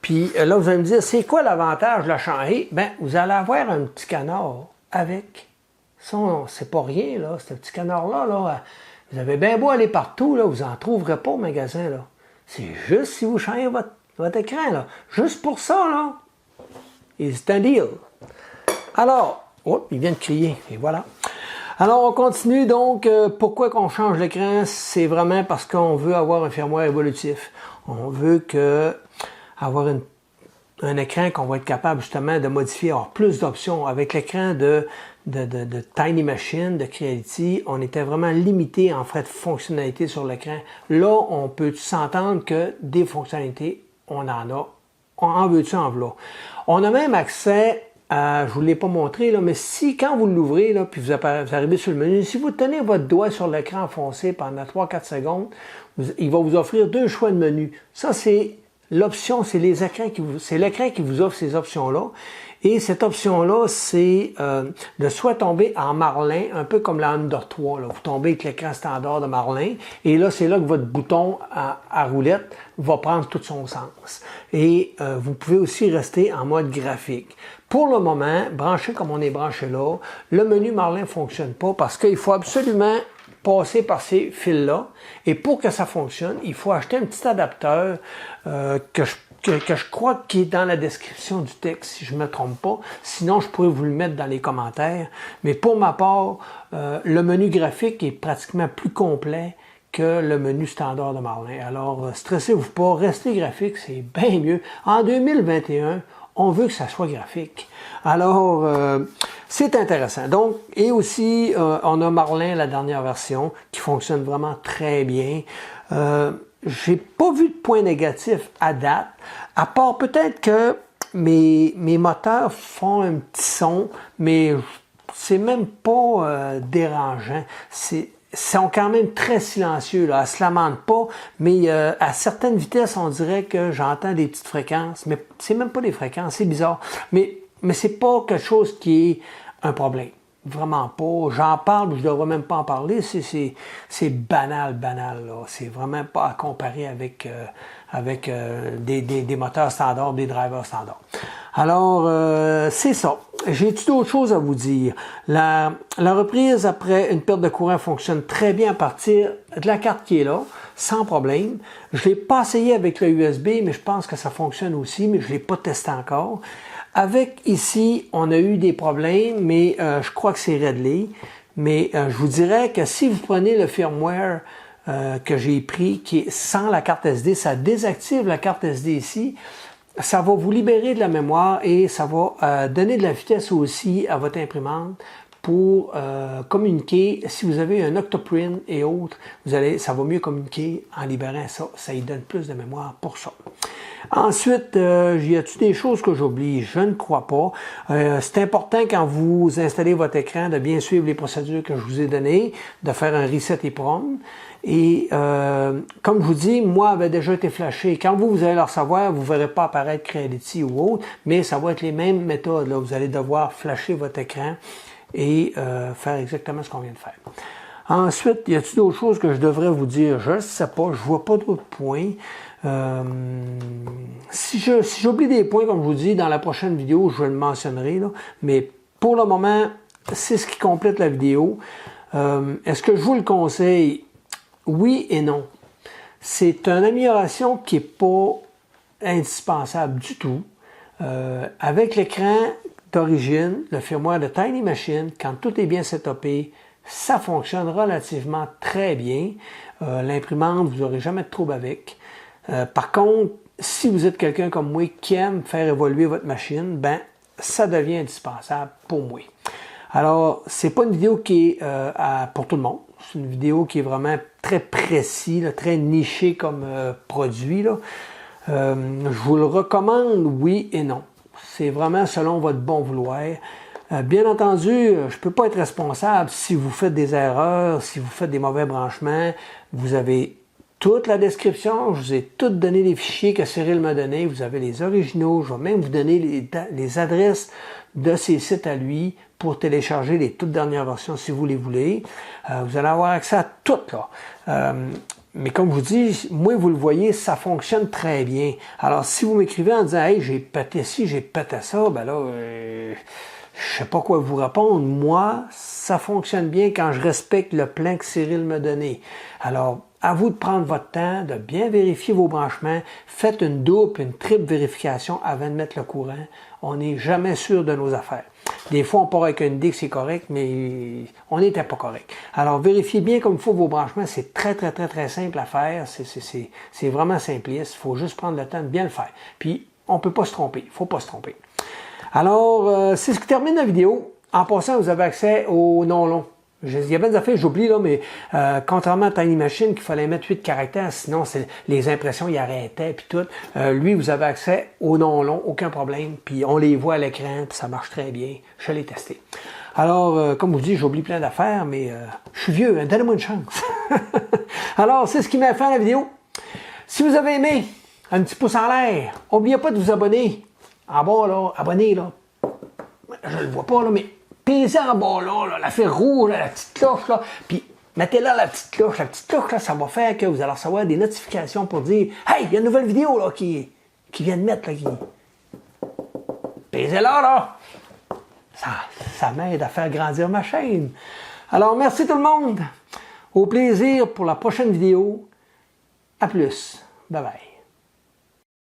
Puis là, vous allez me dire, c'est quoi l'avantage de la changer? Bien, vous allez avoir un petit canard avec. Ça, c'est pas rien, là. Ce petit canard-là, là, vous avez bien beau aller partout, là, vous n'en trouverez pas au magasin, là. C'est juste si vous changez votre écran, là. Juste pour ça, là. Et c'est un deal. Alors, oh, il vient de crier, et voilà. Alors, on continue donc. Pourquoi qu'on change l'écran? C'est vraiment parce qu'on veut avoir un firmware évolutif. On veut avoir un écran qu'on va être capable justement de modifier, avoir plus d'options. Avec l'écran de Tiny Machine, de Creality, on était vraiment limité en frais de fonctionnalité sur l'écran. Là, on peut s'entendre que des fonctionnalités, on en a. On en veut-tu, en veut. On a même accès je ne vous l'ai pas montré, là, mais si quand vous l'ouvrez, là, puis vous arrivez sur le menu, si vous tenez votre doigt sur l'écran enfoncé pendant 3-4 secondes, il va vous offrir 2 choix de menu. Ça, c'est l'option, c'est l'écran qui vous offre ces options-là. Et cette option-là, c'est de soit tomber en Marlin, un peu comme la Under 3. Là. Vous tombez avec l'écran standard de Marlin, et là, c'est là que votre bouton à roulette va prendre tout son sens. Et vous pouvez aussi rester en mode graphique. Pour le moment, branché comme on est branché là, le menu Marlin ne fonctionne pas parce qu'il faut absolument passer par ces fils-là. Et pour que ça fonctionne, il faut acheter un petit adapteur que je crois qu'il est dans la description du texte, si je ne me trompe pas. Sinon, je pourrais vous le mettre dans les commentaires. Mais pour ma part, le menu graphique est pratiquement plus complet que le menu standard de Marlin. Alors, stressez-vous pas, restez graphique, c'est bien mieux. En 2021, on veut que ça soit graphique. Alors, c'est intéressant. Donc, et aussi, on a Marlin, la dernière version, qui fonctionne vraiment très bien. J'ai pas vu de point négatif à date, à part peut-être que mes moteurs font un petit son, mais c'est même pas dérangeant. Sont quand même très silencieux, là. Elles se lamentent pas, mais à certaines vitesses, on dirait que j'entends des petites fréquences, mais c'est même pas des fréquences, c'est bizarre. Mais c'est pas quelque chose qui est un problème. Vraiment pas. J'en parle, je ne devrais même pas en parler. C'est banal, là. C'est vraiment pas à comparer avec des moteurs standards, des drivers standards. Alors, c'est ça. J'ai-tu d'autres choses à vous dire? La reprise après une perte de courant fonctionne très bien à partir de la carte qui est là, sans problème. Je ne l'ai pas essayé avec le USB, mais je pense que ça fonctionne aussi, mais je ne l'ai pas testé encore. Avec ici, on a eu des problèmes, mais je crois que c'est réglé. Mais je vous dirais que si vous prenez le firmware que j'ai pris, qui est sans la carte SD, ça désactive la carte SD ici. Ça va vous libérer de la mémoire et ça va donner de la vitesse aussi à votre imprimante pour communiquer. Si vous avez un Octoprint et autres, ça va mieux communiquer en libérant ça. Ça y donne plus de mémoire pour ça. Ensuite, y a-t-il des choses que j'oublie? Je ne crois pas. C'est important quand vous installez votre écran de bien suivre les procédures que je vous ai données, de faire un reset EEPROM. Et comme je vous dis, moi, avait déjà été flashé. Quand vous allez le recevoir, vous ne verrez pas apparaître Creality ou autre, mais ça va être les mêmes méthodes. Là. Vous allez devoir flasher votre écran et faire exactement ce qu'on vient de faire. Ensuite, y a-t-il d'autres choses que je devrais vous dire? Je ne sais pas, je vois pas d'autres points. Si j'oublie des points, comme je vous dis, dans la prochaine vidéo, je le mentionnerai. Là. Mais pour le moment, c'est ce qui complète la vidéo. Est-ce que je vous le conseille? Oui et non. C'est une amélioration qui n'est pas indispensable du tout. Avec l'écran d'origine, le firmware de Tiny Machine, quand tout est bien setupé, ça fonctionne relativement très bien. L'imprimante, vous n'aurez jamais de trouble avec. Par contre, si vous êtes quelqu'un comme moi qui aime faire évoluer votre machine, ben ça devient indispensable pour moi. Alors, c'est pas une vidéo qui est pour tout le monde. C'est une vidéo qui est vraiment très précis, là, très niché comme produit. Là. Je vous le recommande, oui et non. C'est vraiment selon votre bon vouloir. Bien entendu, je ne peux pas être responsable si vous faites des erreurs, si vous faites des mauvais branchements. Vous avez toute la description, je vous ai tout donné les fichiers que Cyril m'a donnés. Vous avez les originaux, je vais même vous donner les adresses de ces sites à lui pour télécharger les toutes dernières versions si vous les voulez. Vous allez avoir accès à tout là. Mais comme je vous dis, moi, vous le voyez, ça fonctionne très bien. Alors, si vous m'écrivez en disant « Hey, j'ai pété ci, j'ai pété ça », ben là, je sais pas quoi vous répondre. Moi, ça fonctionne bien quand je respecte le plan que Cyril m'a donné. Alors, à vous de prendre votre temps, de bien vérifier vos branchements. Faites une double, une triple vérification avant de mettre le courant. On n'est jamais sûr de nos affaires. Des fois, on part avec une idée que c'est correct, mais on n'était pas correct. Alors, vérifiez bien comme il faut vos branchements. C'est très simple à faire. C'est vraiment simpliste. Il faut juste prendre le temps de bien le faire. Puis, on ne peut pas se tromper. Il ne faut pas se tromper. Alors, c'est ce qui termine la vidéo. En passant, vous avez accès au nom long. Il y a bien des affaires, j'oublie là, mais contrairement à Tiny Machine, qu'il fallait mettre 8 caractères, sinon les impressions y arrêtaient, puis tout. Lui, vous avez accès au nom long, aucun problème, puis on les voit à l'écran, puis ça marche très bien. Je l'ai testé. Alors, comme vous dites, j'oublie plein d'affaires, mais je suis vieux, hein, donnez-moi une chance. Alors, c'est ce qui m'a fait la vidéo. Si vous avez aimé, un petit pouce en l'air. N'oubliez pas de vous abonner. En bas, là, abonnez, là. Je le vois pas, là, mais pesez en bas, là, la fille rouge, là, la petite cloche, là. Puis, mettez là la petite cloche. La petite cloche, là, ça va faire que vous allez recevoir des notifications pour dire « Hey, il y a une nouvelle vidéo, là, qui vient de mettre, là, qui... » Pesez-la, là. Ça m'aide à faire grandir ma chaîne. Alors, merci tout le monde. Au plaisir pour la prochaine vidéo. À plus. Bye bye.